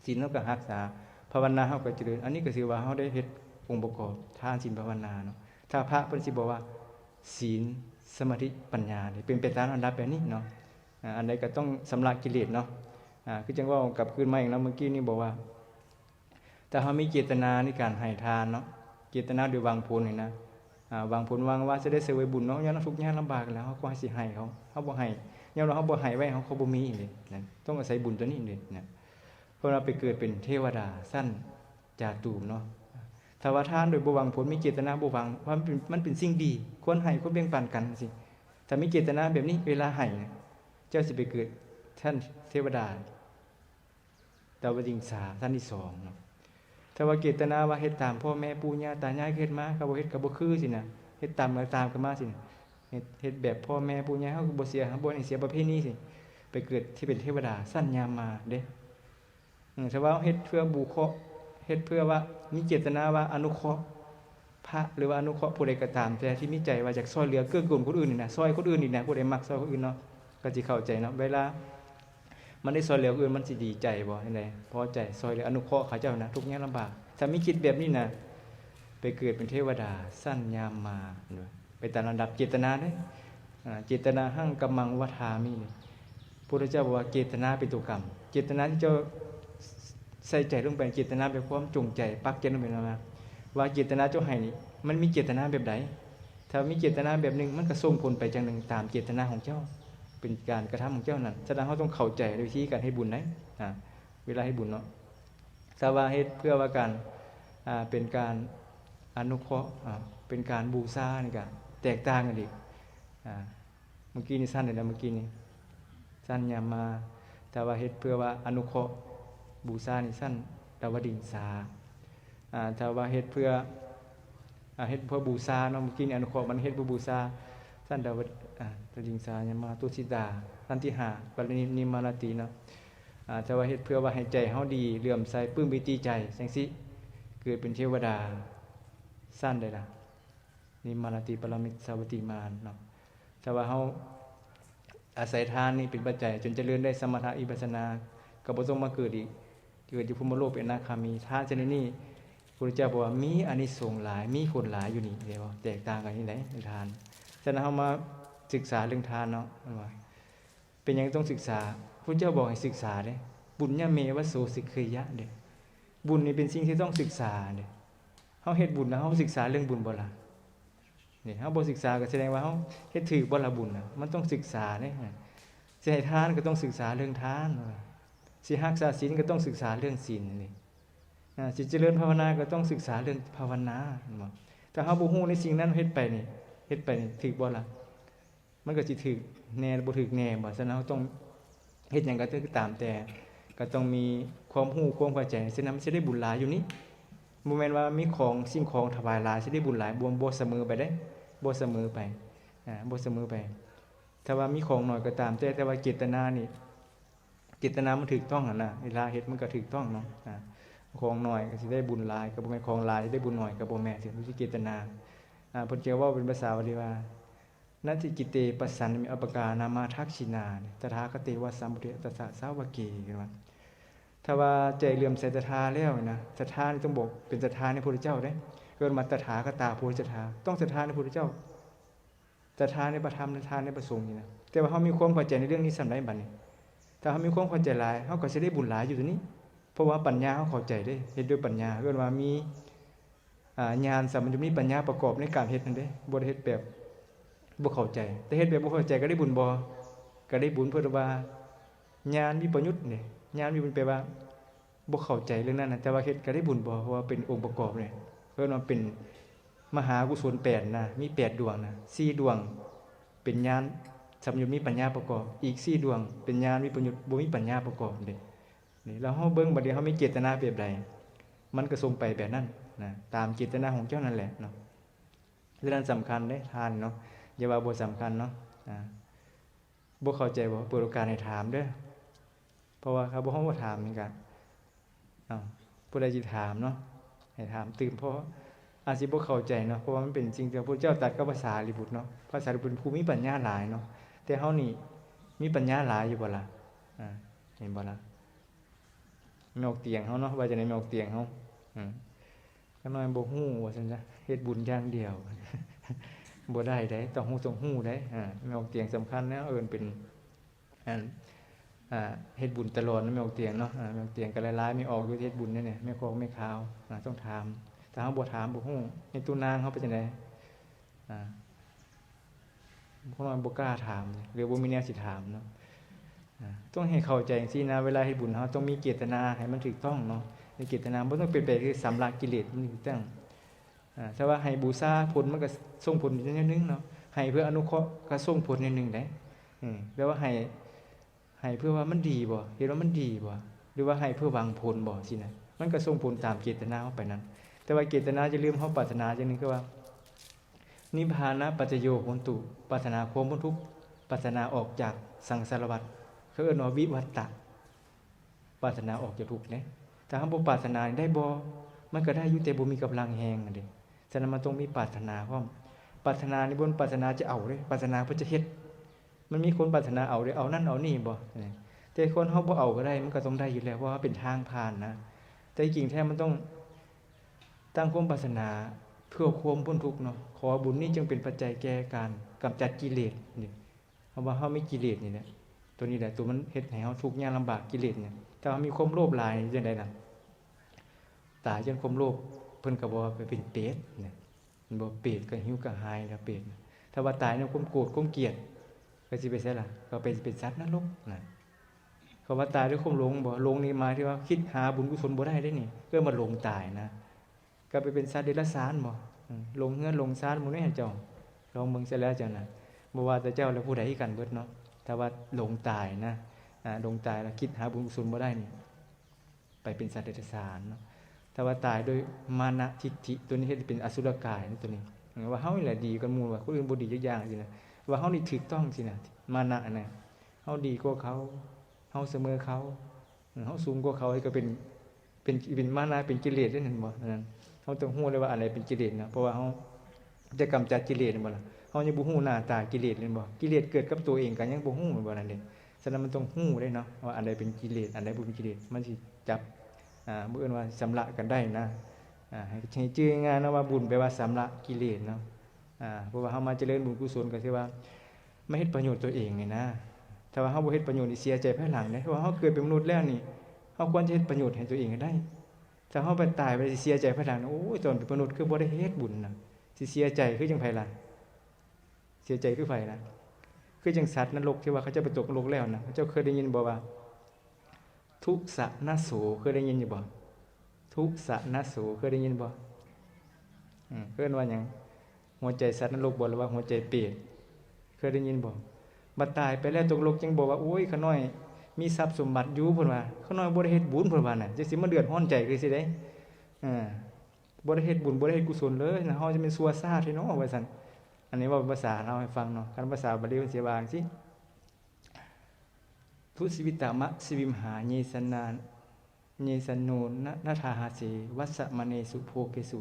ศีลเฮาก็รักษาภาวนาเฮาก็เจริญอันนี้ก็ถือว่าเฮาได้เฮ็ดองค์ประกอบทานศีลภาวนาเนาะถ้าพระเพิ่นสิบอกว่าศีลสมาธิปัญญานี่เป็นไปตามอันดับแบบนี้เนาะอันใดก็ต้องสำระกิเลสเนาะคือจังว่ากลับคืนมาอีกเนาะเมื่อกี้นี่บอกว่าถ้าเฮามีเจตนาในการให้ทานเนาะเจตนาด้วยวางผลนี่นะวางผลวางว่าจะได้เสวยบุญเนาะยามทุกข์ยามลำบากแล้วเฮาก็สิให้เขาบ่ให้ยามเราเฮาบ่ให้ไว้เฮาบ่มีนี่นั่นต้องอาศัยบุญตัวนี้นี่นะ ราะเราไปเกิดเป็นเทวดาสั้นจาตูมเนาะถ้าว่าทานโดยบ่หวังผลมีเจตนาบ่หวังว่ามันเป็นสิ่งดีควรให้ควรแบ่งปันกันสิถ้ามีเจตนาแบบนี้เวลาให้เจ้าสิไปเกิดท่านเทวดาดาวดึงสาท่านที่2เนาะถ้าว่าเจตนาว่าเฮ็ดตามพ่อแม่ปู่ย่าตายายเฮ็ดมาก็บ่เฮ็ดก็บ่คือสินะเฮ็ดตามกันมาสิเฮ็ดแบบพ่อแม่ปู่ย่าเฮาก็บ่เสียบ่ให้เสียประเพณีสิไปเกิดที่เป็นเทวดาสั้นยามมาเด้ถ้าว่าเฮ็ดเพื่อบุเคราะห์เฮ็ดเพื่อว่ามีเจตนาว่าอนุเคราะห์พระหรือว่าอนุเคราะห์ผู้ใดก็ตามแต่ที่มีใจว่าอยากช่วยเหลือเกื้อกูลคนอื่นนี่นะช่วยคนอื่นนี่นะผู้ใดมักช่วยคนอื่นเนาะก็สิเข้าใจเนาะเวลามันได้ช่วยเหลือคนอื่นมันสิดีใจบ่จังได๋พอใจช่วยเหลืออนุเคราะห์เขาเจ้านะทุกข์ยากลำบากถ้ามีคิดแบบนี้นะไปเกิดเป็นเทวดาสั้นยามมาไปตามลำดับเจตนาเด้เจตนาหังกัมมังวัฏฐามินี่พุทธเจ้าบอกว่าเจตนาเป็นตัวกรรมเจตนาที่เจ้าใส่ใจลงไปเจตนาแบบความจงใจปักใจลงไปนะว่าเจตนาเจ้าให้นี่มันมีเจตนาแบบใดถ้ามีเจตนาแบบนึงมันก็ส่งผลไปจังนึงตามเจตนาของเจ้าเป็นการกระทำของเจ้านั้นแสดงเขาต้องเข้าใจในวิธีการให้บุญนะเวลาให้บุญเนาะถ้าว่าเฮ็ดเพื่อว่าการเป็นการอนุเคราะห์เป็นการบูชานี่ก็แตกต่างกันอีกเมื่อกี้นี่สั้นเลยนะเมื่อกี้นี่สั้นยามมาแต่ว่าเฮ็ดเพื่อว่าอนุเคราะห์บูชานี่สั้นดาวดิงสาถ้าว่าเฮ็ดเพื่อบูชาเนาะเมื่อกี้นี่อนุเคราะห์มันเฮ็ดเพื่อบูชาสั้นดาวดิงสายามมาตุสิตาสั้นที่5ปรินิมานติเนาะถ้าว่าเฮ็ดเพื่อว่าให้ใจเฮาดีเลื่อมใสปลื้มปิติใจจังซี่เกิดเป็นเทวดาสั้นได้ล่ะนิมานติปรมิตสาวัติมานเนาะถ้าว่าเฮาอาศัยทานนี่เป็นปัจจัยจนเจริญได้สมถะวิปัสสนาก็บ่ต้องมาเกิดอีกเกิดอยู่ภูมิโลกเป็นอนาคามีทานชนิดนี้พระพุทธเจ้าบอกว่ามีอานิสงส์หลายมีผลหลายอยู่นี่เด้บ่แตกต่างกันนี่แหละในทานฉะนั้นเฮามาศึกษาเรื่องทานเนาะว่าเป็นหยังต้องศึกษาพระพุทธเจ้าบอกให้ศึกษาเด้บุญญะเมวะโสสิกขยะเด้บุญนี่เป็นสิ่งที่ต้องศึกษาเด้เฮาเฮ็ดบุญแล้วเฮาศึกษาเรื่องบุญบ่ล่ะนี่เฮาบ่ศึกษาก็แสดงว่าเฮาเฮ็ดถูกบ่ล่ะบุญน่ะมันต้องศึกษาเด้สิให้ทานก็ต้องศึกษาเรื่องทานสิรักษาศีลก็ต้องศึกษาเรื่องศีลนี่สิเจริญภาวนาก็ต้องศึกษาเรื่องภาวนาบ่ถ้าเฮาบ่ฮู้ในสิ่งนั้นเฮ็ดไปนี่ถูกบ่ล่ะมันก็สิถูกแน่บ่ถูกแน่บ่ฉะนั้นเฮาต้องเฮ็ดหยังก็ตามแต่ก็ต้องมีความรู้ความเข้าใจฉะนั้นมันสิได้บุญหลายอยู่นี่บ่แม่นว่ามีของสิ่งของถวายหลายสิได้บุญหลายบ่เสมอไปเด้บ่เสมอไปบ่เสมอไปถ้าว่ามีของน้อยก็ตามแต่ว่าเจตนานี่เจตนามันถูกต้องหั่นน่ะเวลาเฮ็ดมันก็ถูกต้องเนาะของน้อยก็สิได้บุญหลายก็บ่แม่นของหลายสิได้บุญน้อยก็บ่แม่นสิมันสิเจตนาเพิ่นจะเว้าเป็นภาษาบาลีว่านัตถิกิเตปัสสันมิอัปปกานามาทักษินาตถาคติวสัมพุทธัสสะสาวกีกันว่าถ้าว่าใจเลื่อมใสศรัทธาแล้วนะศรัทธานี่ต้องบอกเป็นศรัทธาในพระพุทธเจ้าเด้เกิดมาตถาคตาภูริศรัทธาต้องศรัทธาในพระพุทธเจ้าศรัทธาในพระธรรมศรัทธาในพระสงฆ์นี่นะแต่ว่าเฮามีความเข้าใจในเรื่องนี้ส่ำใดบัดนี้ถ้าเฮามีความเข้าใจหลายเฮาก็สิได้บุญหลายอยู่ตัวนี้เพราะว่าปัญญาเฮาเข้าใจเด้เฮ็ดด้วยปัญญาเกิดว่ามีญาณสัมปชัญญะมีปัญญาประกอบในการเฮ็ดนั่นเด้บ่ได้เฮ็ดแบบบ่เข้าใจแต่เฮ็ดแบบบ่เข้าใจก็ได้บุญบ่ก็ได้บุญเพิ่นว่าญาณวิปยุตนี่ญาณมีบุญแปลว่าบ่เข้าใจเรื่องนั้นนะแต่ว่าเฮ็ดก็ได้บุญบ่เพราะว่าเป็นองค์ประกอบนี่เพิ่นว่าเป็นมหากุศล8นะมี8ดวงนะ4ดวงเป็นญาณสัมปชัญญะมีปัญญาประกอบอีก4ดวงเป็นญาณวิปยุตบ่มีปัญญาประกอบเด้นี่แล้วเฮาเบิ่งบัดนี้เฮามีเจตนาแบบใดมันก็ส่งไปแบบนั้นนะตามเจตนาของเจ้านั่นแหละเนาะเรื่องสำคัญเด้ทานเนาะอย่าว่าบ่สำคัญเนาะบ่เข้าใจบ่เปิดโอกาสให้ถามเด้อเพราะว่าเขาบ่ฮู้ว่าถามนี่ก็ผู้ใดสิถามเนาะให้ถามตื่นเพราะอาจสิบ่เข้าใจเนาะเพราะว่ามันเป็นสิ่งที่พระพุทธเจ้าตรัสกับภาษาลิบุตรเนาะภาษาลิบุตรผู้มีปัญญาหลายเนาะแต่เฮานี่มีปัญญาหลายอยู่บ่ล่ะเห็นบ่ล่ะแม่ออกเตียงเฮาเนาะว่าจะได้แม่ออกเตียงเฮาก็น้อยบ่ฮู้ว่าซั่นซะเฮ็ดบุญอย่างเดียวบ่ได้ต้องฮู้ได้แม่ออกเตียงสำคัญนะเป็นเฮ็ดบุญตลอดนะแม่ออกเตียงเนาะแม่ออกเตียงก็หลายๆไม่ออกอยู่เฮ็ดบุญนั่นแหละแม่คอกแม่ขาวต้องถามถ้าเฮาบ่ถามบ่ฮู้ในตู้นางเฮาเป็นจังได๋คนน้อยบ่กล้าถามหรือบ่มีแนวสิถามเนาะ ต้องให้เข้าใจจังซี่นะเวลาเฮ็ดบุญเฮาต้องมีเจตนาให้มันถูกต้องเนาะในเจตนาบ่ต้องเป็นไปคือสำลักกิเลสมันถูกต้องถ้าว่าให้บูชาผลมันก็ส่งผลนิดนึงเนาะให้เพื่ออนุเคราะห์ก็ส่งผลนิดนึงได้แปลว่าให้เพื่อว่ามันดีบ่เห็นว่ามันดีบ่หรือว่าให้เพื่อหวังผลบ่สินะมันก็ส่งผลตามเจตนาเฮาไปนั้นแต่ว่าเจตนาจะลืมเฮาปรารถนาจังนึงคือว่านิพพานะปัจจโยโหนตุปรารถนาความพ้นทุกข์ปรารถนาออกจากสังสารวัฏเขาเอิ้นว่าวิวัตตะปรารถนาออกจากทุกข์เด้ถ้าเฮาบ่ปรารถนาได้บ่มันก็ได้อยู่แต่บ่มีกำลังแฮงนั่นเด้ฉะนั้นมันต้องมีปรารถนาพร้อมปรารถนานี่บ่ปรารถนาจะเอาเด้ปรารถนาเพื่อจะเฮ็ดมันมีคนปรารถนาเอาเด้เอานั่นเอานี่บ่แต่คนเฮาบ่เอาก็ได้มันก็ต้องได้อยู่แล้วเพราะว่าเป็นทางผ่านนะแต่จริงแท้มันต้องตั้งความปรารถนาเพื่อความพ้นทุกข์เนาะขอบุญนี้จึงเป็นปัจจัยแก่การกำจัดกิเลสนี่เพราะว่าเฮามีกิเลสนี่แหละตัวนี้แหละตัวมันเฮ็ดให้เฮาทุกข์ยากลำบากกิเลสเนี่ยถ้าเฮามีความโลภหลายจังได๋ล่ะตายจนความโลภเพิ่นก็บ่ว่าไปเป็นเปรตเนี่ยมันบ่เปรตก็หิวก็หายแล้วเปรตถ้าว่าตายในความโกรธความเกลียดก็สิไปไสล่ะก็เป็นสัตว์นรกน่ะเขาว่าตายด้วยความหลงบ่หลงนี่หมายถึงว่าคิดหาบุญกุศลบ่ได้เด้นี่ก็มาหลงตายนะก็ไปเป็นสัตว์เดรัจฉานบ่หลงเฮือนหลงซานหมู่นี้เจ้าลองเบิ่งซะแล้วจังน่ะบ่ว่าแต่เจ้าและผู้ใดกันเบิดเนาะถ้าว่าหลงตายนะหลงตายแล้วคิดหาบุญกุศลบ่ได้นี่ไปเป็นสัตว์เดรัจฉานเนาะถ้าว่าตายโดยมานะทิฏฐิตัวนี้เฮ็ดเป็นอสุรกายตัวนี้ว่าเฮานี่แหละดีกว่าหมู่ว่าคนอื่นบ่ดีจักอย่างสินะว่าเฮานี่ถูกต้องสินะมานะน่ะเฮาดีกว่าเขาเฮาเสมอเขาเฮาสูงกว่าเขาก็เป็นมานะเป็นกิเลสได้นั่นบ่นั่นเฮาต้องฮู้เลยว่าอะไรเป็นกิเลสนะเพราะว่าเฮาจะกำจัดกิเลสบ่ล่ะเฮายังบ่ฮู้หน้าตากิเลสเลยบ่กิเลสเกิดกับตัวเองก็ยังบ่ฮู้บ่นั่นเด้ฉะนั้นมันต้องฮู้ได้เนาะว่าอันใดเป็นกิเลสอันใดบ่เป็นกิเลสมันสิจับบ่เอิ้นว่าสำระกันได้นะให้ชื่อง่ายๆนะว่าบุญแปลว่าสำระกิเลสเนาะเพราะว่าเฮามาเจริญบุญกุศลก็คือว่าไม่เฮ็ดประโยชน์ตัวเองนี่นะถ้าว่าเฮาบ่เฮ็ดประโยชน์นี่เสียใจภายหลังเด้เพราะว่าเฮาเกิดเป็นมนุษย์แล้วนี่เฮาควรจะเฮ็ดประโยชน์ให้ตัวเองก็ได้ถ้าเฮาไปตายไปสิเสียใจภายหลังโอ้ยตอนเป็นมนุษย์คือบ่ได้เฮ็ดบุญน่ะสิเสียใจคือจังไผล่ะเสียใจคือไผล่ะคือจังสัตว์นรกที่ว่าเขาจะไปตกนรกแล้วนะเจ้าเคยได้ยินบ่ว่าทุสะนะโสเคยได้ยินอยู่บ่ทุสะนะโสเคยได้ยินบ่เอิ้นว่าหยังหัวใจสัตว์นรกบ่หรือว่าหัวใจเปรตเคยได้ยินบ่บัดตายไปแล้วตกนรกจังบอกว่าโอ้ยขาน้อยมีทรัพย์สมบัติอยู่เพิ่นว่าขาน้อยบ่ได้เฮ็ดบุญเพิ่นว่าน่ะจังสิมาเดือดร้อนใจคือสิได้บ่ได้เฮ็ดบุญบ่ได้เฮ็ดกุศลเลยนะเฮาจะเป็นซัวซ่าที่เนาะว่าซั่นอันนี้ว่าภาษาเราให้ฟังเนาะคันภาษาบาลีมันสิว่าจังซี่ทุสิวิตามะสิวิมหาเยสนานเยสโนนะทาหาเสวัสสะมะเนสุโภเกสุ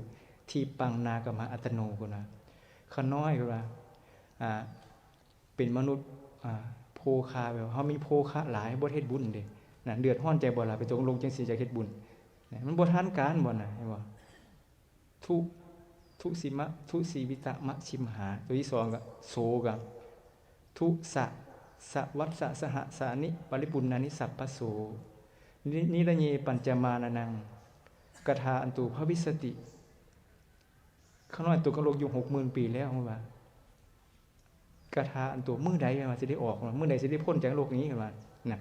ทีปังนากมะอัตโนพุ่นว่าขาน้อยพุ่นว่าเป็นมนุษย์โภคาแบบเฮามีโภคะหลายบ่เฮ็ดบุญเด้น่ะเดือดร้อนใจบ่ล่ะไปตกลงจังสิจะเฮ็ดบุญมันบ่ทันการบ่น่ะเห็นบ่ทุสิมะทุสีวิตะมะชิมหาตัวที่2ก็โสก็ทุสะสวัสสะสหสานิปริปุณณานิสัพพโสนิระเยปัญจมานานังกถาอันตุภวิสติข้างน้อยตกนรกอยู่ 60,000 ปีแล้วว่ากถาอันตัวมื้อใดว่าสิได้ออกมื้อใดสิได้พ้นจากโลกนี้ว่าน่ะ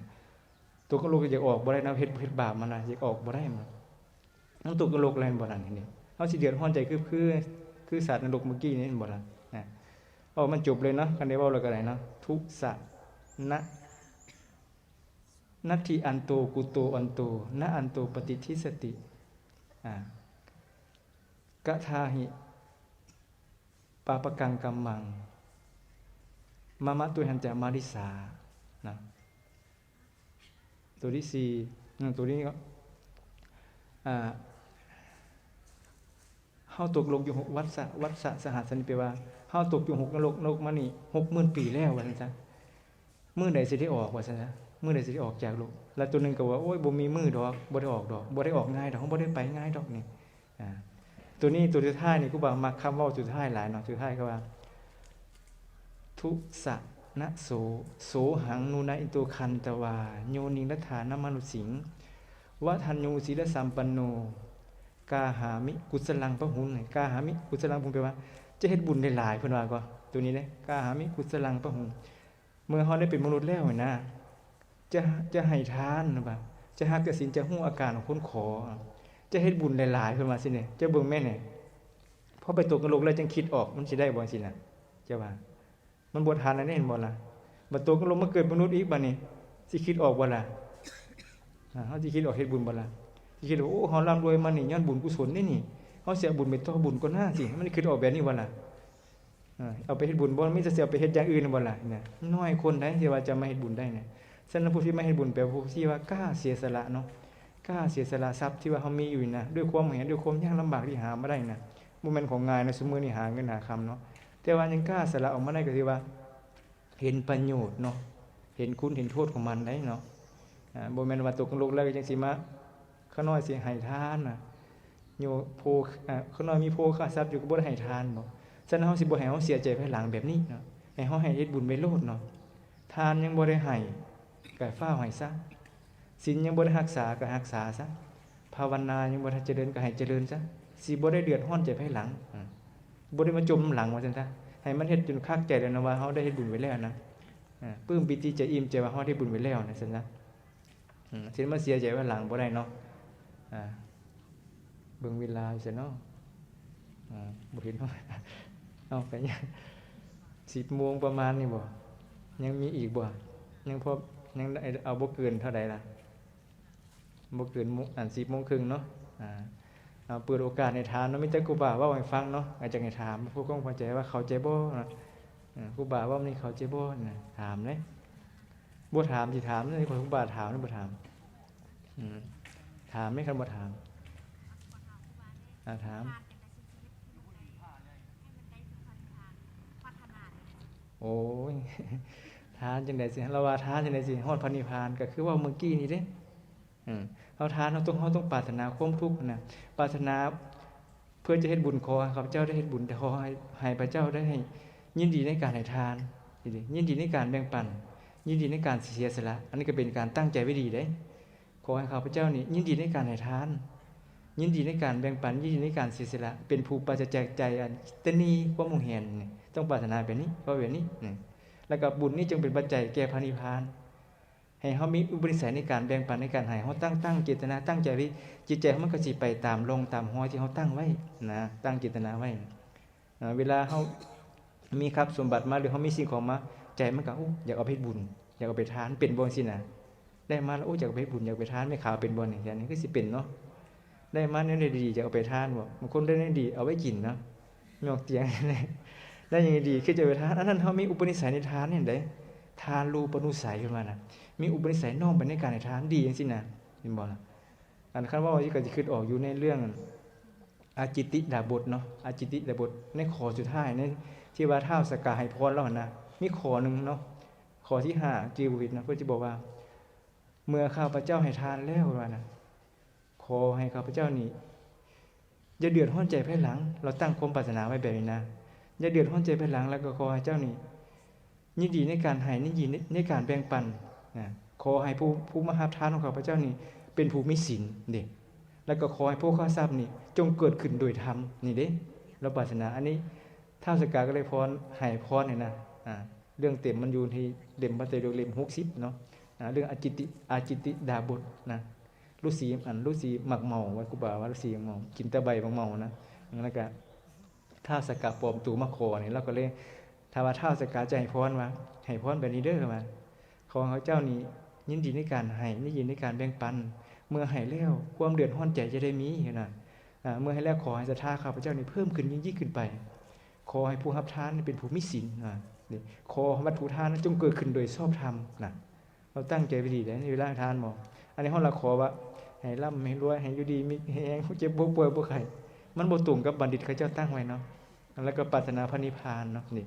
ตกนรกจะออกบ่ได้นะเฮ็ดบาปมาน่ะสิออกบ่ได้มันนตกนรกแล้วบ่นั่นนี่เฮาสิเดือดร้อนใจคือสัตว์นรกเมื่อกี้นี่บ่ล่ะนะมันจบเลยเนาะคันได้เว้าแล้วก็ได้เนาะทุสะนะนัตถิอันโตกุโตอันโตนะอันโตปฏิทิสติกะทาหิปาปกังกัมมังมะมะตุหันจะมาริสานะตัวที่4ตัวนี้ก็เฮาตกลงอยู่6วัฏสะสหัสนี่แปลว่าเฮาตกอยู่6นรกมานี่ 60,000 ปีแล้วว่าซั่นซะมื้อใดสิได้ออกว่าซั่นซะมื้อใดสิได้ออกจากโลกแล้วตัวนึงก็ว่าโอ้ยบ่มีมื้อดอกบ่ได้ออกดอกบ่ได้ออกง่ายดอกเฮาบ่ได้ไปง่ายดอกนี่ตัวนี้ตัวสุดท้ายนี่กูบอกมักคำเว้าสุดท้ายหลายเนาะสุดท้ายก็ว่าทุสะนะโสหังนูนะอิโตคันตวาโยนิรัฐานมนุสิงวะทันโยศีลสัมปันโนกาหามิกุศลังพหุงกาหามิกุศลังผมแปลว่าจะเฮ็ดบุญได้หลายเพิ่นว่าก็ตัวนี้เด้กาหามิกุศลังพหุงเมื่อเฮาได้เป็นมนุษย์แล้วนะ จะจะให้ทานนะบ่าจะหักกสินจะฮู้อาการของคนขอจะเฮ็ดบุญหลายๆขึ้นมาสิเนี่ยจะเบิ่งแม่เนี่ยพอไปตกนรกแล้วจึงคิดออกมันสิได้บ่สิน่ะจะว่ามันบ่ทันอันนี้เห็นบ่ล่ะบัดตกนรกมาเกิดมนุษย์อีกบัดนี้สิคิดออกบ่ล่ะเฮาสิคิดออกเฮ็ดบุญบ่ล่ะสิคิดว่าโอ้เฮาร่ำรวยมานี่ย้อนบุญกุศลนี่เฮาเสียบุญไปต่อบุญก่อนหน้าสิมันคิดออกแบบนี้บ่ล่ะเอาไปเฮ็ดบุญบ่มีจะเสียไปเฮ็ดอย่างอื่นบ่ล่ะเนี่ยน้อยคนได้ที่ว่าจะมาเฮ็ดบุญได้เนี่ยฉะนั้นผู้ที่ไม่เฮ็ดบุญแปลว่าผู้ที่ว่ากล้าเสียสละเนาะกล้าเสียสละทรัพย์ที่ว่าเฮามีอยู่นะด้วยความเห็นด้วยความยากลำบากที่หามาได้นะบ่แม่นของง่ายนะซุมื้อนี้หาเงินหาคำเนาะแต่ว่ายังกล้าสละออกมาได้ก็คือว่าเห็นประโยชน์เนาะเห็นคุณเห็นโทษของมันได้เนาะบ่แม่นว่าตกนรกแล้วจังสิมาข้าน้อยสิให้ทานน่ะโยโพข้าน้อยมีโพค่าทรัพย์อยู่ก็บ่ได้ให้ทานเนาะฉะนั้นเฮาสิบ่ให้เฮาเสียใจภายหลังแบบนี้เนาะให้เฮาให้เฮ็ดบุญไปโลดเนาะทานยังบ่ได้ให้ก็ฟ้าวให้ซะศีลยังบ่ได้รักษาก็รักษาซะภาวนายังบ่ทันเจริญก็ให้เจริญซะสิบ่ได้เดือดร้อนใจภายหลังบ่ได้มาจมหลังว่าซั่นซะให้มันเฮ็ดจนคักใจแล้วนะว่าเฮาได้เฮ็ดบุญไว้แล้วนะปลื้มปิติใจอิ่มใจว่าเฮาได้บุญไว้แล้วนะซั่นซะสิมาเสียใจว่าหลังบ่ได้เนาะเบิ่งเวลาซั่นเนาะบ่เห็นเนาะเอาไปยัง10 โมงประมาณนี่บ่ยังมีอีกบ่ยังพอยังเอาบ่เกินเท่าใดล่ะบ่เกิน10 โมงครึ่งเนาะเอาเปิดโอกาสให้ถามเนาะมีแต่ครูบาเว้าให้ฟังเนาะอาจจะให้ถามผู้คงพอใจว่าเข้าใจบ่นะครูบาว่านี่เข้าใจบ่นะถามเด้บ่ถามสิถามนี่ครูบาถามนี่บ่ถามถามไม่คันบ่ถามถามโอ้ยทานจังได๋สิเราว่าทานจังได๋สิฮอดพระนิพพานก็คือว่าเมื่อกี้นี่เด้เฮาทานเฮาต้องปรารถนาความทุกข์นะปรารถนาเพื่อจะเฮ็ดบุญขอให้ข้าพเจ้าได้เฮ็ดบุญแต่ขอให้พระเจ้าได้ให้ยินดีในการให้ทานยินดีในการแบ่งปันยินดีในการเสียสละอันนี้ก็เป็นการตั้งใจไว้ดีเด้ขอให้ข้าพเจ้านี่ยินดีในการให้ทานยินดีในการแบ่งปันยินดีในการเสียสละเป็นผู้ปราศจากใจอันตนีความมุ่งเห็นนี่ต้องปรารถนาแบบนี้เพราะแบบนี้แล้วก็บุญนี้จึงเป็นปัจจัยแก่พระนิพพานให้เฮามีอุปนิสัยในการแบ่งปันในการให้เฮาตั้งเจตนาตั้งใจไว้จิตใจมันก็สิไปตามลงตามห้อยที่เฮาตั้งไว้นะตั้งเจตนาไว้เวลาเฮามีทรัพย์สมบัติมาหรือเฮามีสิ่งของมาใจมันก็อยากเอาไปบุญอยากเอาไปทานเป็นบ่สินะได้มาแล้วอยากเอาไปบุญอยากไปทานไม่ขาวเป็นบ่นี่อย่างนี้ก็สิเป็นเนาะได้มาเนี่ยดีอยากเอาไปทานบ่บางคนได้ดีเอาไว้กินเนาะยกเตียงได้ยังดีคือจะไปทานอันนั้นเฮามีอุปนิสัยในทานเห็นได้ทานรูปนุสัยขึ้นมานะมีอุปนิสัยน้อมไปในการให้ทานดีจังซี่นะเห็นบ่ล่ะอันคันว่าสิก็สิคิดออกอยู่ในเรื่องอาจิติดาบทเนาะอาจิติดาบทในข้อสุดท้ายในที่ว่าท้าวสักกะให้พรแล้วนะมีข้อนึงเนาะข้อที่5จีววิตนะเพิ่นสิบอกว่าเมื่อข้าพเจ้าให้ทานแล้วว่านะขอให้ข้าพเจ้านี่อย่าเดือดร้อนใจภายหลังเราตั้งความปรารถนาไว้แบบนี้นะอย่าเดือดร้อนใจภายหลังแล้วก็ขอให้เจ้านี่ยินดีในการให้ยินดีในการแบ่งปันนะขอให้ผู้มารับทานของข้าพเจ้านี่เป็นผู้มีศีลเด้แล้วก็ขอให้พวกข้าทรัพย์นี่จงเกิดขึ้นโดยธรรมนี่เด้เราปรารถนาอันนี้ท้าวสักกะก็เลยพรให้พรนี่นะเรื่องเต็มมันอยู่ที่เล่มพระไตรปิฎกเล่ม60เนาะเรื่องอาจิติดาบทนะฤาษีหมักเมาว่าครูบาว่าฤาษีเมากินแต่ใบหมักเมานะแล้วก็ท้าวสักกะปลอมตัวมาขอนี่เราก็เลยถ้าว่าท้าวสักกะจะให้พรว่าให้พรแบบนี้เด้อว่าขอให้เจ้านี่ยินดีในการให้ยินดีในการแบ่งปันเมื่อให้แล้วความเดือดร้อนใจจะได้มีนะเมื่อให้แล้วขอให้ศรัทธาข้าพเจ้านี่เพิ่มขึ้นยิ่งขึ้นไปขอให้ผู้รับทานเป็นผู้มีศีลนี่ขอวัตถุทานจงเกิดขึ้นโดยชอบธรรมนะเราตั้งใจไว้ดีในเวลาทานหมออันนี้เฮาละขอว่าให้ร่ำให้รวยให้อยู่ดีมีแฮงเจ็บบ่ป่วยบ่ไข้มันบ่ตรงกับบัณฑิตเขาเจ้าตั้งไว้เนาะแล้วก็ปรารถนาพระนิพพานเนาะนี่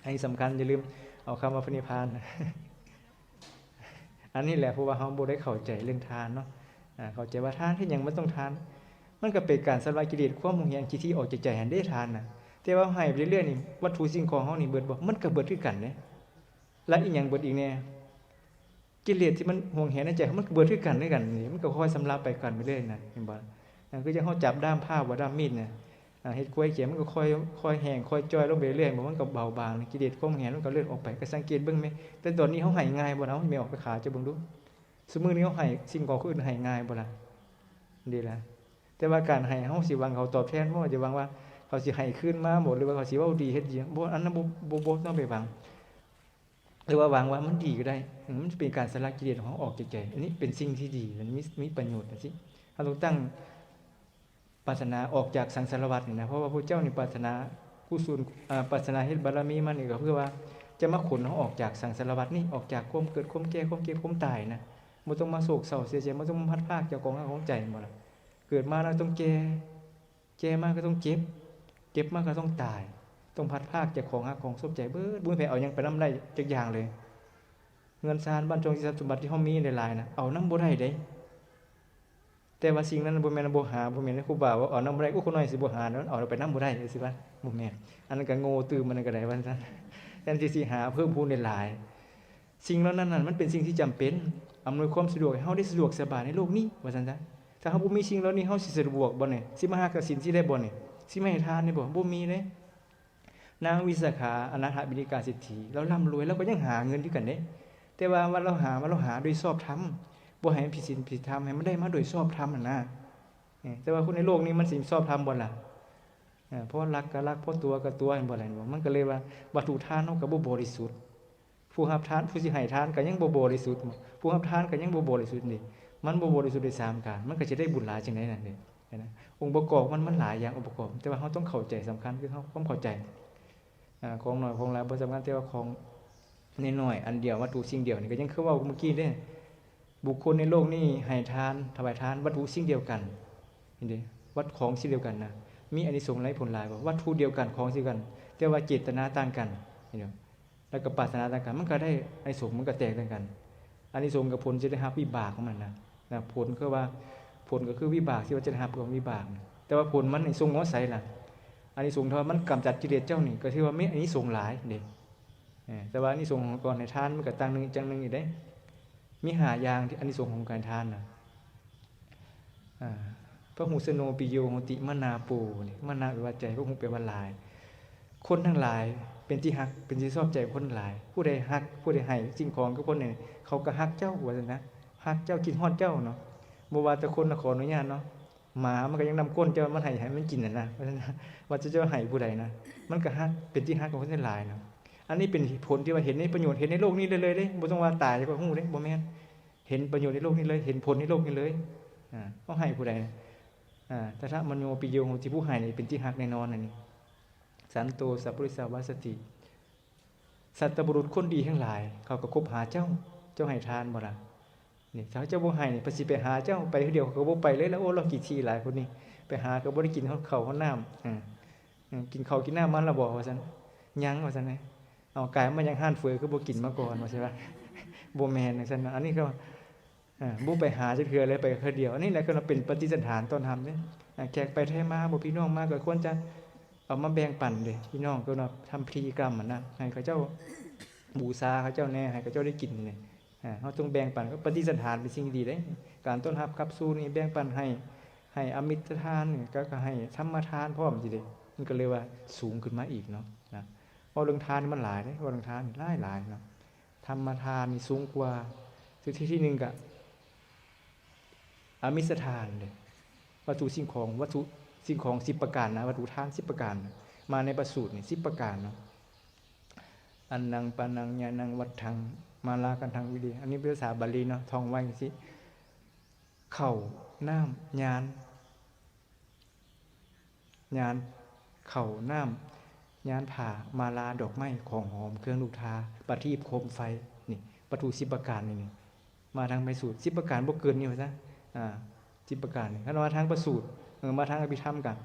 ให้สำคัญอย่าลืมเอาคำว่าพระนิพพานอันนี้แหละเพราะว่าเฮาบ่ได้เข้าใจเรื่องทานเนาะเข้าใจว่าทานที่หยังมันต้องทานมันก็เป็นการสลายกิเลสความมุ่งหยังที่ออกจากใจหันได้ทานน่ะแต่ว่าให้ไปเรื่อยๆนี่วัตถุสิ่งของเฮานี่เบิดบ่มันก็เบิดคือกันเด้และอีกหยังเบิดอีกแน่กิเลสที่มันห่วงแหนในใจมันก็เบิดคือกันนี่มันก็ค่อยสำลับไปกันไปเรื่อยนะเห็นบ่คือจังเฮาจับด้ามผ้าบ่ด้ามมีดเนี่ย เฮ็ดกล้วยเขียวมันก็ค่อยแห้งค่อยจ้อยลงไปเรื่อยมันก็เบาบางกิเลสความแห้งมันก็เลื่อนออกไปก็สังเกตเบิ่งแม่แต่ตอนนี้เฮาให้ง่ายบ่ล่ะเฮาไม่ออกไปขาจะเบิ่งดูซุมื้อนี้เฮาให้สิ่งของคนอื่นให้ง่ายบ่ล่ะดีล่ะแต่ว่าการให้เฮาสิหวังเขาตอบแทนบ่จะหวังว่าเขาสิให้คืนมาหมดหรือว่าเขาสิเว้าดีเฮ็ดหยังบ่อันนั้นบ่ต้องไปหวังหรือว่าหวังว่ามันดีก็ได้มันเป็นการสละกิเลสของเฮาออกจากใจอันนี้เป็นสิ่งที่ดีมันมีประโยชน์นะสิเฮาต้องตั้งปรารถนาออกจากสังสารวัฏนี่นะเพราะว่าพระเจ้านี่ปรารถนากุศลปรารถนาเฮ็ดบารมีมานี่ก็เพื่อว่าจะมาขนเฮาออกจากสังสารวัฏนี่ออกจากความเกิดความแก่ความเก็บความตายนะบ่ต้องมาโศกเศร้าเสียใจบ่ต้องมาพัดพรากจากของใจบ่ล่ะเกิดมาแล้วต้องแก่มาก็ต้องเจ็บมาก็ต้องตายต้องพัดพรากจากของรักของสมใจเบิดบ่มีไผเอาหยังไปนำได้จักอย่างเลยเงินทานบ้านจงทรัพย์สมบัติที่เฮามีหลายๆนะเอานำบ่ได้เด้แต่ว่าสิ่งนั้นบ่แม่นบ่หาบ่แม่นครูบาว่าเอานำบ่ได้คนน้อยสิบ่หาเอาไปนำบ่ได้สิว่าบ่แม่นอันนั้นก็โง่ตื่มมันก็ได้ว่าซั่นแทนที่สิหาเพิ่มพูนหลายๆสิ่งเหล่านั้นมันเป็นสิ่งที่จำเป็นอำนวยความสะดวกให้เฮาได้สะดวกสบายในโลกนี้ว่าซั่นซะถ้าเฮาบ่มีสิ่งเหล่านี้เฮาสิสะดวกบ่นี่สิมาหากสินสิได้บ่นี่สิมาให้ทานนี่บ่มีเด้นางวิสาขาอนาถบิณฑิกาเศรษฐีเราร่ำรวยแล้วก็ยังหาเงินอยู่กันเด้แต่ว่าเราหาโดยชอบธรรมบ่ให้ผิดศีลผิดธรรมให้มันได้มาโดยชอบธรรมนั่นนะแต่ว่าคนในโลกนี้มันสิชอบธรรมบ่ล่ะเพราะรักก็รักเพราะตัวก็ตัวบ่ล่ะมันก็เลยว่าวัตถุทานเฮาก็บ่บริสุทธิ์ผู้รับทานผู้สิให้ทานก็ยังบ่บริสุทธิ์ผู้รับทานก็ยังบ่บริสุทธิ์นี่มันบ่บริสุทธิ์ได้3การมันก็สิได้บุญหลายจังได๋นั่นเด้นะองค์ประกอบมันหลายอย่างองค์ประกอบแต่ว่าเฮาต้องเข้าใจสำคัญคือเฮาความเข้าใจของน้อยของหลายบ่สำคัญแต่ว่าของน้อยๆอันเดียววัตถุสิ่งเดียวนี่ก็ยังคือเว้าเมื่อกี้เด้บุคคลในโลกนี้ให้ทานถวายทานวัตถุสิ่งเดียวกันนี่เด้วัตถุของสิ่งเดียวกันนะมีอานิสงส์หลายผลหลายบ่วัตถุเดียวกันของสิ่งกันแต่ว่าเจตนาต่างกันนี่เนาะแล้วก็ปรารถนาต่างกันมันก็ได้อานิสงส์มันก็แตกต่างกันอานิสงส์กับผลจะได้รับวิบากของมันนะผลคือว่าผลก็คือวิบากที่ว่าจะได้รับของวิบากแต่ว่าผลมันในทรงง้อใสล่ะอานิสงส์เท่ามันกำจัดกิเลสเจ้านี่ก็ถือว่ามีอานิสงส์หลายเด้แต่ว่าอานิสงส์ของก่อนให้ทานมันก็ต่างนึงจังนึงอีกเด้มี5อย่างที่อานิสงส์ของการทานน่ะพระหูสโนปิโยโหติมนาโปนี่มนาแปลว่าใจพระหูแปลว่าหลายคนทั้งหลายเป็นที่ฮักเป็นที่ชอบใจคนหลายผู้ใดฮักผู้ใดให้สิ่งของกับคนนี่เขาก็ฮักเจ้าว่าซั่นนะฮักเจ้ากินฮอดเจ้าเนาะบ่ว่าแต่คนขออนุญาตเนาะหมามันก็ยังนำก้นเจ้ามันให้มันกินน่ะนะว่าซั่นนะว่าเจ้าให้ผู้ใดนะมันก็ฮักเป็นที่ฮักของคนหลายเนาะอันนี้เป็นผลที่ว่าเห็นในประโยชน์เห็นในโลกนี้เลยเด้บ่ต้องว่าตายก็ฮู้เด้บ่แม่นเห็นประโยชน์ในโลกนี้เลยเห็นผลในโลกนี้เลยเขาให้ผู้ใดแต่ถ้ามโนปิโยโหติผู้ให้นี่เป็นที่ฮักแน่นอนอันนี้สันโตสัพพุริสาวาสติสัตตบุรุษคนดีทั้งหลายเขาก็คบหาเจ้าให้ทานบ่ล่ะนี่ถ้าเจ้าบ่ให้นี่เพิ่นสิไปหาเจ้าไปเดียวเขาก็บ่ไปเลยแล้วโอ้เรากี่ทีหลายคนนี่ไปหาก็บ่ได้กินข้าวข้าวน้ำกินข้าวกินน้ำมันละบ่ว่าซั่นยังว่าซั่นนะเอากายมันยังห่านเฟือคือบ่กินมาก่อนว่าใช่ป่ะบ่แม่นจังซั่นอันนี้ก็บ่ไปหาจักเทื่อเลยไปแค่เดียวอันนี้แหละคือเราเป็นปฏิสันฐานต้นธรรมเด้แขกไปไทมาบ่พี่น้องมาก็ควรจะเอามาแบ่งปันเด้พี่น้องก็ทำพิธีกรรมนั่นนะให้เขาเจ้าบูชาเขาเจ้าแน่ให้เขาเจ้าได้กินนี่เฮาต้องแบ่งปันก็ปฏิสันฐานเป็นสิ่งดีเด้การต้อนรับขับสู้นี่แบ่งปันให้อมิตรทานนี่ก็ให้ธรรมทานพร้อมสิเด้มันก็เลยว่าสูงขึ้นมาอีกเนาะนะเพราะเรื่องทานมันหลายเด้ว่าเรื่องทานหลายเนาะธรรมทานนี่สูงกว่าที่นึงก็อมิสทานเลยวัตถุสิ่งของ10ประการนะวัตถุทาน10ประการมาในประสูตรนี่10ประการเนาะอันนังปานังญาณังวัฏทังมาลากันทังวิริอันนี้เป็นภาษาบาลีเนาะท่องไว้สิเข้าน้ำญาณเข้าน้ำญาณผ่ามาลาดอกไม้ของหอมเครื่องลูกทาประทีปโคมไฟนี่วัตถุ10ประการนี่มาทางประสูตร10ประการบ่เกินนี่ว่าซะ10ประการนี่คันว่าทางประสูตรมาทางอภิธรรมกัน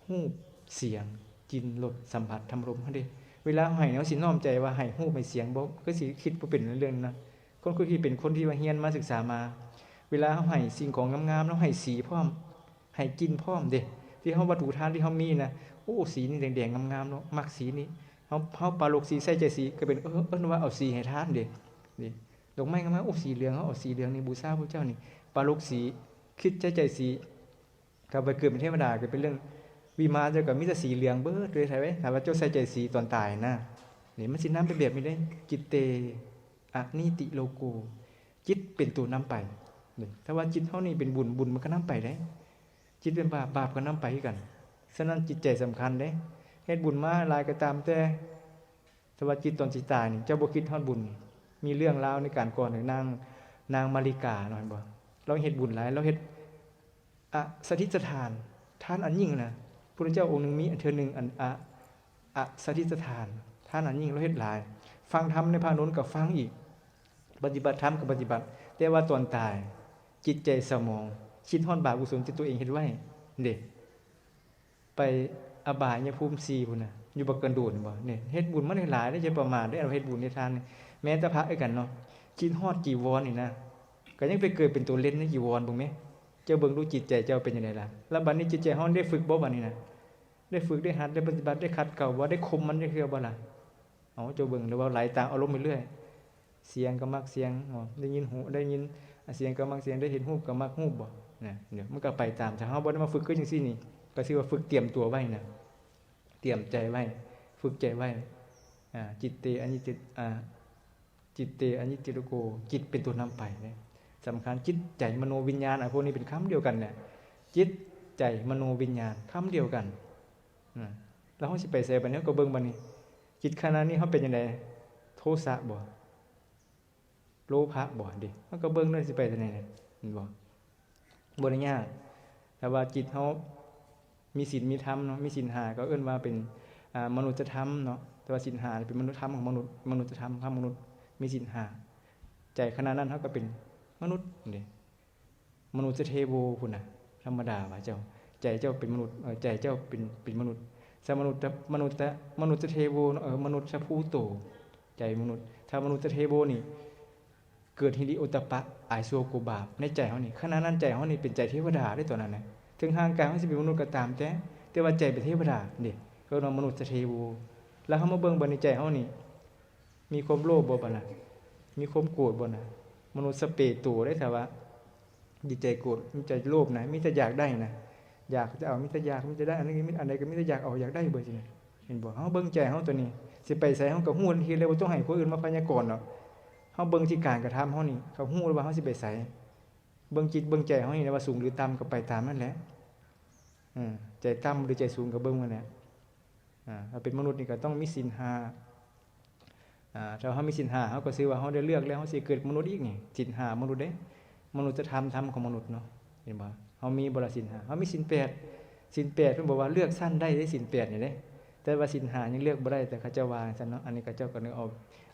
รูปเสียงกลิ่นรสสัมผัสธรรมรมเฮาเด้เวลาให้เนาะสิน้อมใจว่าให้รูปให้เสียงบ่ก็สิคิดบ่เป็นเรื่องนะคนคือที่เป็นคนที่ว่าเรียนมาศึกษามาเวลาเฮาให้สิ่งของงามๆเนาะให้สีพร้อมให้กลิ่นพร้อมเด้ที่เฮาวัตถุทานที่เฮามีนะโอ้สีนี่แดงๆงามๆเนาะมักสีนี้เฮาปาลกสีใส่ใจสีก็เป็นว่าเอาสีให้ทานเด้นี่ดอกไม้งามๆโอ้สีเหลืองเฮาเอาสีเหลืองนี่บูชาพระเจ้านี่ปาลกสีคิดใจสี ก็ไปเกิดเป็นเทวดาก็เป็นเรื่องวิมานเจ้าก็มีแต่สีเหลืองเบิดเลยใช่ไหมถามว่าเจ้าใส่ใจสีตอนตายนะนี่มันสินำไปแบบนี้ได้จิตเตอะนิติโลโกจิตเป็นตัวนำไปนี่ถ้าว่าจิตเฮานี่เป็นบุญบุญมันก็นำไปได้จิตเป็นบาปบาปก็นำไปคือกันฉะนั้นจิตใจสำคัญเด้เฮ็ดบุญมาหลายก็ตามแต่ถ้าว่าจิตตอนสิตายนี่เจ้าบ่คิดฮอดบุญมีเรื่องราวในการก่อนนางมาริกาเนาะเห็นบ่เราเฮ็ดบุญหลายเราเฮ็ดสถิตทานทานอันยิ่งนะพระเจ้าองค์หนึ่งมีเทื่อหนึ่งอันสถิตทานทานอันยิ่งเราเฮ็ดหลายฟังธรรมในพระนนท์ก็ฟังอีกปฏิบัติธรรมก็ปฏิบัติแต่ว่าตอนตายจิตใจสมองคิดฮอดบาปกุศลที่ตัวเองเฮ็ดไว้เด้ไปอบายภูมิ4พุ่นน่ะอยู่บ่เกินโดนบ่นี่เฮ็ดบุญมาหลายได้อย่าประมาทได้เอาเฮ็ดบุญในทานแม้แต่พระคือกันเนาะคิดฮอดจีวรนี่นะก็ยังไปเกิดเป็นตัวเล่นในจีวรบ่แม่เจ้าเบิ่งดูจิตใจเจ้าเป็นจังได๋ล่ะแล้วบัดนี้จิตใจเฮาได้ฝึกบ่บัดนี้นะได้ฝึกได้หัดได้ปฏิบัติได้ขัดเกลาบ่ได้คมมันจังคือบ่ล่ะเอาเจ้าเบิ่งหรือว่าไหลตามอารมณ์ไปเรื่อยเสียงก็มักเสียงได้ยินหูได้ยินเสียงก็มักเสียงได้เห็นรูปก็มักรูปบ่นะเดี๋ยวมันก็ไปตามถ้าเฮาบ่ได้มาฝึกคือจังซี่นี่ก็ชื่อว่าฝึกเตรียมตัวไว้นะเตรียมใจไว้ฝึกใจไว้จิตเตอนิจจิตเตอนิจจิตโกจิตเป็นตัวนำไปนะสำคัญจิตใจมโนวิญญาณพวกนี้เป็นคำเดียวกันเนี่ยจิตใจมโนวิญญาณคำเดียวกันแล้วเฮาสิไปไสบัดนี้ก็เบิ่งบัดนี้จิตขณะนี้เฮาเป็นจังได๋โทสะบ่โลภะบ่ดิมันก็เบิ่งเลยสิไปทางไหนเห็นบ่บ่ได้ยากแต่ว่าจิตเฮามีศีลมีธรรมเนาะมีศีล5ก็เอิ้นว่าเป็นมนุษยธรรมเนาะแต่ว่าศีล5เป็นมนุษยธรรมของมนุษย์มนุษยธรรมของมนุษย์มีศีล5ใจขณะนั้นเฮาก็เป็นมนุษย์นี่มนุษย์เทโวพุ่นน่ะธรรมดาว่าเจ้าใจเจ้าเป็นมนุษย์ใจเจ้าเป็นมนุษย์สมนุษย์มนุษย์เทโวมนุษย์ภูโตใจมนุษย์ถ้ามนุษย์เทโวนี่เกิดหิริโอตตัปปะอายโสโกบาปในใจเฮานี่ขณะนั้นใจเฮานี่เป็นใจเทวดาได้ตัวนั้นน่ะถึงห่างกายเฮาสิเป็นมนุษย์ก็ตามแต่ว่าใจเป็นเทวดานี่ก็เนาะมนุษย์เทโวแล้วเฮามาเบิ่งบัดในใจเฮานี่มีความโลภบ่บัดน่ะมีความโกรธบ่น่ะมนุษย์สเปโตได้แต่ว่าจิตใจโกรธมีใจโลภนะมีแต่อยากได้นะอยากจะเอามีแต่อยากมีแต่ได้อันนี้มีอันใดก็มีแต่อยากเอาอยากได้เบิดสิเห็นบ่เฮาเบิ่งใจเฮาตัวนี้สิไปไสเฮาก็ฮู้ทันทีเลยบ่ต้องให้คนอื่นมาพยากรณ์เนาะเฮาเบิ่งที่การกระทำเฮานี่เขาฮู้ว่าเฮาสิไปไสเบิ่งจิตเบิ่งใจเฮานี่ว่าสูงหรือต่ำก็ไปตามนั่นแหละใจต่ำหรือใจสูงก็เบิ่งมันแหละถ้าเป็นมนุษย์นี่ก็ต้องมีศีล5ถ้าเฮามีศีล5เฮาก็สิว่าเฮาได้เลือกแล้วเฮาสิเกิดมนุษย์อีกนี่ศีล5มนุษย์เด้มนุษย์จะธรรมของมนุษย์เนาะเห็นบ่เฮามีบ่ล่ะศีล5เฮามีศีล8ศีล8เพิ่นบอกว่าเลือกสั้นได้ศีล8นี่เด้แต่ว่าศีล5ยังเลือกบ่ได้แต่เขาเจ้าว่าซั่นเนาะอันนี้เขาเจ้าก็นึกเ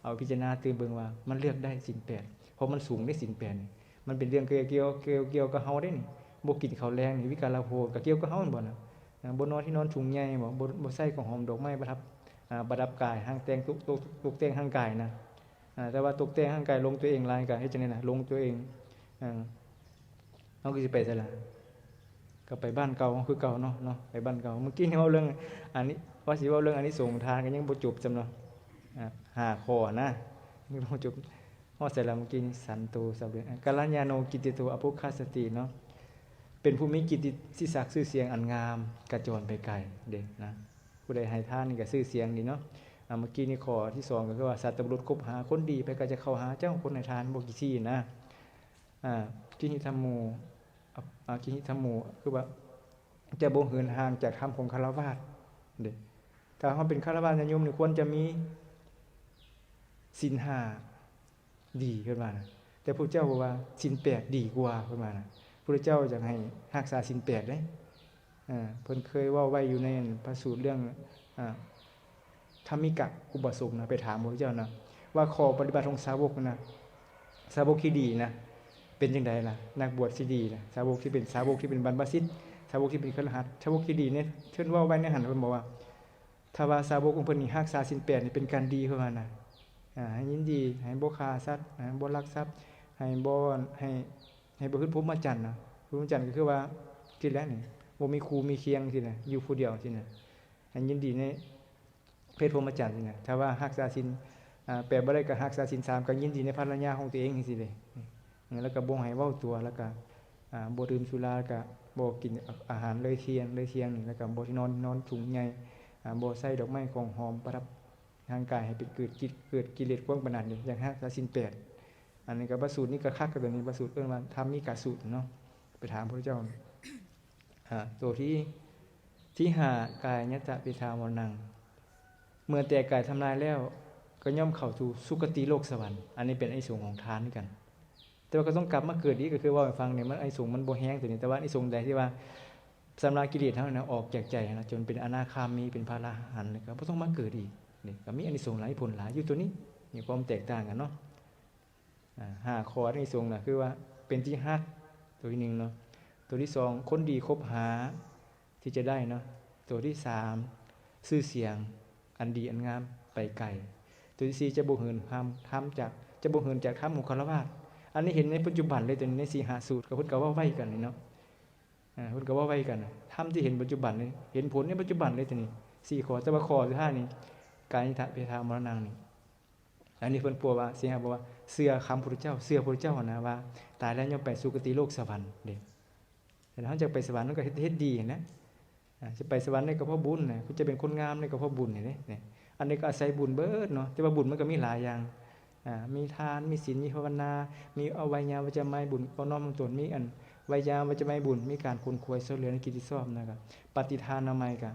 อาพิจารณาตื่นเบิ่งว่ามันเลือกได้ศีล8เพราะมันสูงได้ศีล8นี่มันเป็นเรื่องเกี่ยวกับเฮาเด้นี่บ่กินข้าวแรงนี่วิกาลโภก็เกี่ยวกับเฮาบ่น่ะบ่นอนที่นอนถุงใหญ่บ่ใส่ของหอมดอกไม้ประดับกายห้างแต่งตกแต่งร่างกายนะแต่ว่าตกแต่งร่างกายลงตัวเองหลายก็เฮ็ดจังได๋น่ะลงตัวเองเฮาก็สิไปไสล่ะก็ไปบ้านเก่าคือเก่าเนาะไปบ้านเก่าเมื่อกี้นี่เว้าเรื่องอันนี้ว่าสิเว้าเรื่องอันนี้สงทานก็ยังบ่จบจำเนาะ5ข้อนะยังบ่จบฮอดไสล่ะเมื่อกี้นี่สันโตสัพเพกัลยาโนกิตติโตอภุคคสติเนาะเป็นผู้มีกิตติศักดิ์ชื่อเสียงอันงามกระจรไปไกลเด้นะผู้ใดให้ทานนี่ก็ชื่อเสียงดีเนาะเมื่อกี้นี่ข้อที่2ก็คือว่าสัตว์บุรุษคบหาคนดีไปก็จะเข้าหาเจ้าคนให้ทานบ่กี่ที่นะกิหิธัมโมกิหิธัมโมคือว่าจะบ่เหินห่างจากธรรมของฆราวาสเด้ถ้าเฮาเป็นฆราวาสโยมนี่ควรจะมีศีล5ดีขึ้นมานะแต่พระเจ้าบอกว่าศีล8ดีกว่าขึ้นมานะพระเจ้าอยากให้รักษาศีล8เด้เพิ่นเคยเว้าไว้อยู่ในพระสูตรเรื่องธรรมิกะอุปสมนะไปถามพระเจ้านะว่าข้อปฏิบัติของสาวกนะสาวกที่ดีนะเป็นจังได๋ล่ะนักบวชที่ดีนะสาวกที่เป็นสาวกที่เป็นบรรพชิตสาวกที่เป็นคฤหัสถ์สาวกที่ดีเนี่ยเพิ่นเว้าไว้ในหันเพิ่นบอกว่าถ้าว่าสาวกของเพิ่นนี่รักษาศีล8นี่เป็นการดีขึ้นมานะให้ยินดีให้บ่ฆ่าสัตว์ให้บ่ลักทรัพย์ให้บ่ประพฤติพรหมจรรย์นะพรหมจรรย์ก็คือว่าที่แรกนี่บ่มีครูมีเคียงสินะอยู่ผู้เดียวสินะให้ยินดีในเพศพรหมจรรย์สินะถ้าว่ารักษาศีลแปลบ่ได้ก็รักษาศีล3ก็ยินดีในภรรยาของตัวเองจังซี่เด้แล้วก็บ่ให้เว้าตัวแล้วก็ บ่ดื่มสุราก็บ่กินอาหารเลยเที่ยงนี่แล้วก็บ่ที่นอนสูงใหญ่บ่ใส่ดอกไม้ของหอมประดับร่างกายให้เป็นเกิดกิเลสความปรารถนาอย่างหักศีล8อันนี้ก็พระสูตรนี้ก็คักกับตัวนี้พระสูตรเอิ้นว่าธรรมิกสูตรเนาะไปถามพระเจ้าตัวที่5กายยัตตะปิทามนังเมื่อแต่กายทำลายแล้วก็ย่อมเข้าสู่สุคติโลกสวรรค์อันนี้เป็นไอ้สงของทานด้วยกันแต่ว่าก็ต้องกลับมาเกิดอีกก็คือว่าให้ฟังเนี่ยมันไอ้สงมันบ่แห้งตัวนี้แต่ว่าไอ้สงใดที่ว่าสำราญกิเลสทั้งนั้นออกจากใจนะจนเป็นอนาคามีเป็นพระอรหันต์ก็บ่ต้องมาเกิดอีกนี่ก็มีอานิสงส์หลายผลหลายอยู่ตัวนี้มีความแตกต่างกันเนาะ5ข้ออานิสงส์น่ะคือว่าเป็นที่ฮักตัวที่1เนาะตัวที่2คนดีคบหาที่จะได้เนาะตัวที่3ชื่อเสียงอันดีอันงามไปไกลตัวที่4จะบ่เหินทำจากจะบ่เหินจากธรรมของฆราวาสอันนี้เห็นในปัจจุบันเลยตัวนี้ใน4-5สูตรก็เพิ่นก็ว่าไว้กันนี่เนาะเพิ่นก็ว่าไว้กันธรรมที่เห็นปัจจุบันนี่เห็นผลในปัจจุบันเลยตัวนี้4ข้อแต่ว่าข้อที่5นี่กายนิทะเพทามรณังนี่อันนี้เพิ่นปัวว่าสิหาบอกว่าเชื่อคำพุทธเจ้าเชื่อพุทธเจ้านะว่าตายแล้วย่อมไปสุคติโลกสวรรค์เด้แต่ถ้าจะไปสวรรค์มันก็เฮ็ดดีนะจะไปสวรรค์นี่ก็เพราะบุญนะคุณจะเป็นคนงามนี่ก็เพราะบุญนี่อันนี้ก็อาศัยบุญเบิดเนาะแต่ว่าบุญมันก็มีหลายอย่างมีทานมีศีลมีภาวนามีอวัยญาวัจจะไมบุญเอาน้อมตนมีอันวัยญาวัจจะไมบุญมีการคุณควรช่วยเหลือในกิจที่ชอบนะครับปฏิทานนามัยก็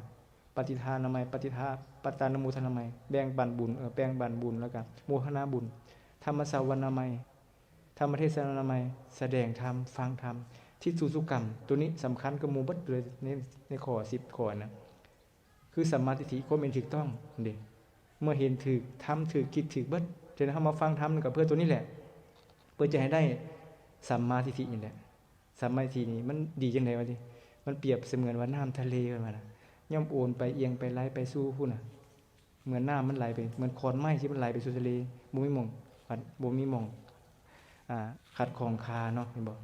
ปฏิทานนามัยปฏิทาปตานมุทนามัยแบ่งปันบุญแบ่งปันบุญแล้วก็โมหนาบุญธรรมสาวนามัยธรรมเทศนามัยแสดงธรรมฟังธรรมทิฏฐุสุกรรมตัวนี้สำคัญกับหมู่เบิดเลยในข้อ10ข้อนะคือสัมมาทิฏฐิความเป็นถูกต้องเด้เมื่อเห็นถูกทำถูกคิดถูกเบิดฉะนั้นเฮามาฟังธรรมก็เพื่อตัวนี้แหละเพื่อจะให้ได้สัมมาทิฏฐินี่แหละสัมมาทิฏฐินี่มันดีจังได๋วะติมันเปรียบเสมือนว่าน้ำทะเลว่าน่ะย่อมโอนไปเอียงไปไหลไปสู่พุ่นน่ะเหมือนน้ำมันไหลไปเหมือนขอนไม้ที่มันไหลไปสู่ทะเลบ่มีหม่องขัดของคาเนาะเห็นบ่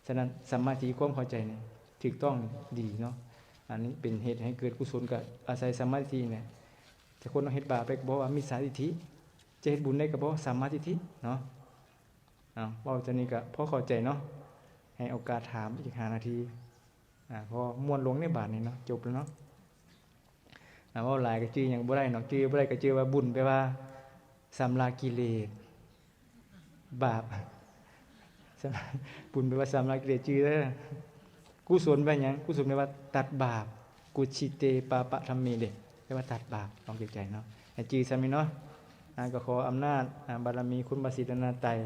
ฉะนั้นสัมมาทิฏฐิความเข้าใจนี่ถูกต้องดีเนาะอันนี้เป็นเหตุให้เกิดกุศลก็อาศัยสัมมาทิฏฐิเนี่ยแต่คนเฮ็ดบาปไปก็บอกว่ามิจฉาทิฏฐิจะเฮ็ดบุญได้ก็บ่สัมมาทิฏฐิเนาะเว้าจังนี้ก็พอเข้าใจเนาะให้โอกาสถามอีก5นาทีพอม่วนลงในบาทนี้เนาะจบแล้วเนาะเว้าหลายก็จื้อหยังบ่ได้เนาะจื้อบ่ได้ก็จื้อว่าบุญแปลว่าสำราญกิเลสบาปบุญแปลว่าสำราญกิเลสจื้อเด้อกุศลแปลหยังกุศลแปลว่าตัดบาปกุชิเตปาปะธัมเมเด้แปลว่าตัดบาปลองใจเนาะให้จื้อซะมีเนาะก็ขออำนาจบารมีคุณพระศรีรัตนตรัย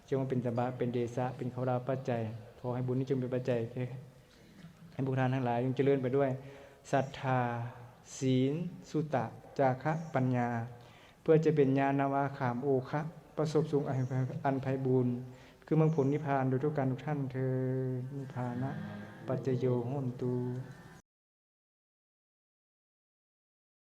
จงเป็นตบะเป็นเดชะเป็นเขาราปัจจัยขอให้บุญนี้จงเป็นปัจจัยให้พวกท่านทั้งหลายจงเจริญไปด้วยศรัทธาศีลสุตะจาคะปัญญาเพื่อจะเป็นญาณวาขามโอคะประสบสุขอันไพบูรณ์คือมรรคผลนิพพานโดยทุกการทุกท่านเทอนิพพานะปัจจโยโหนตุ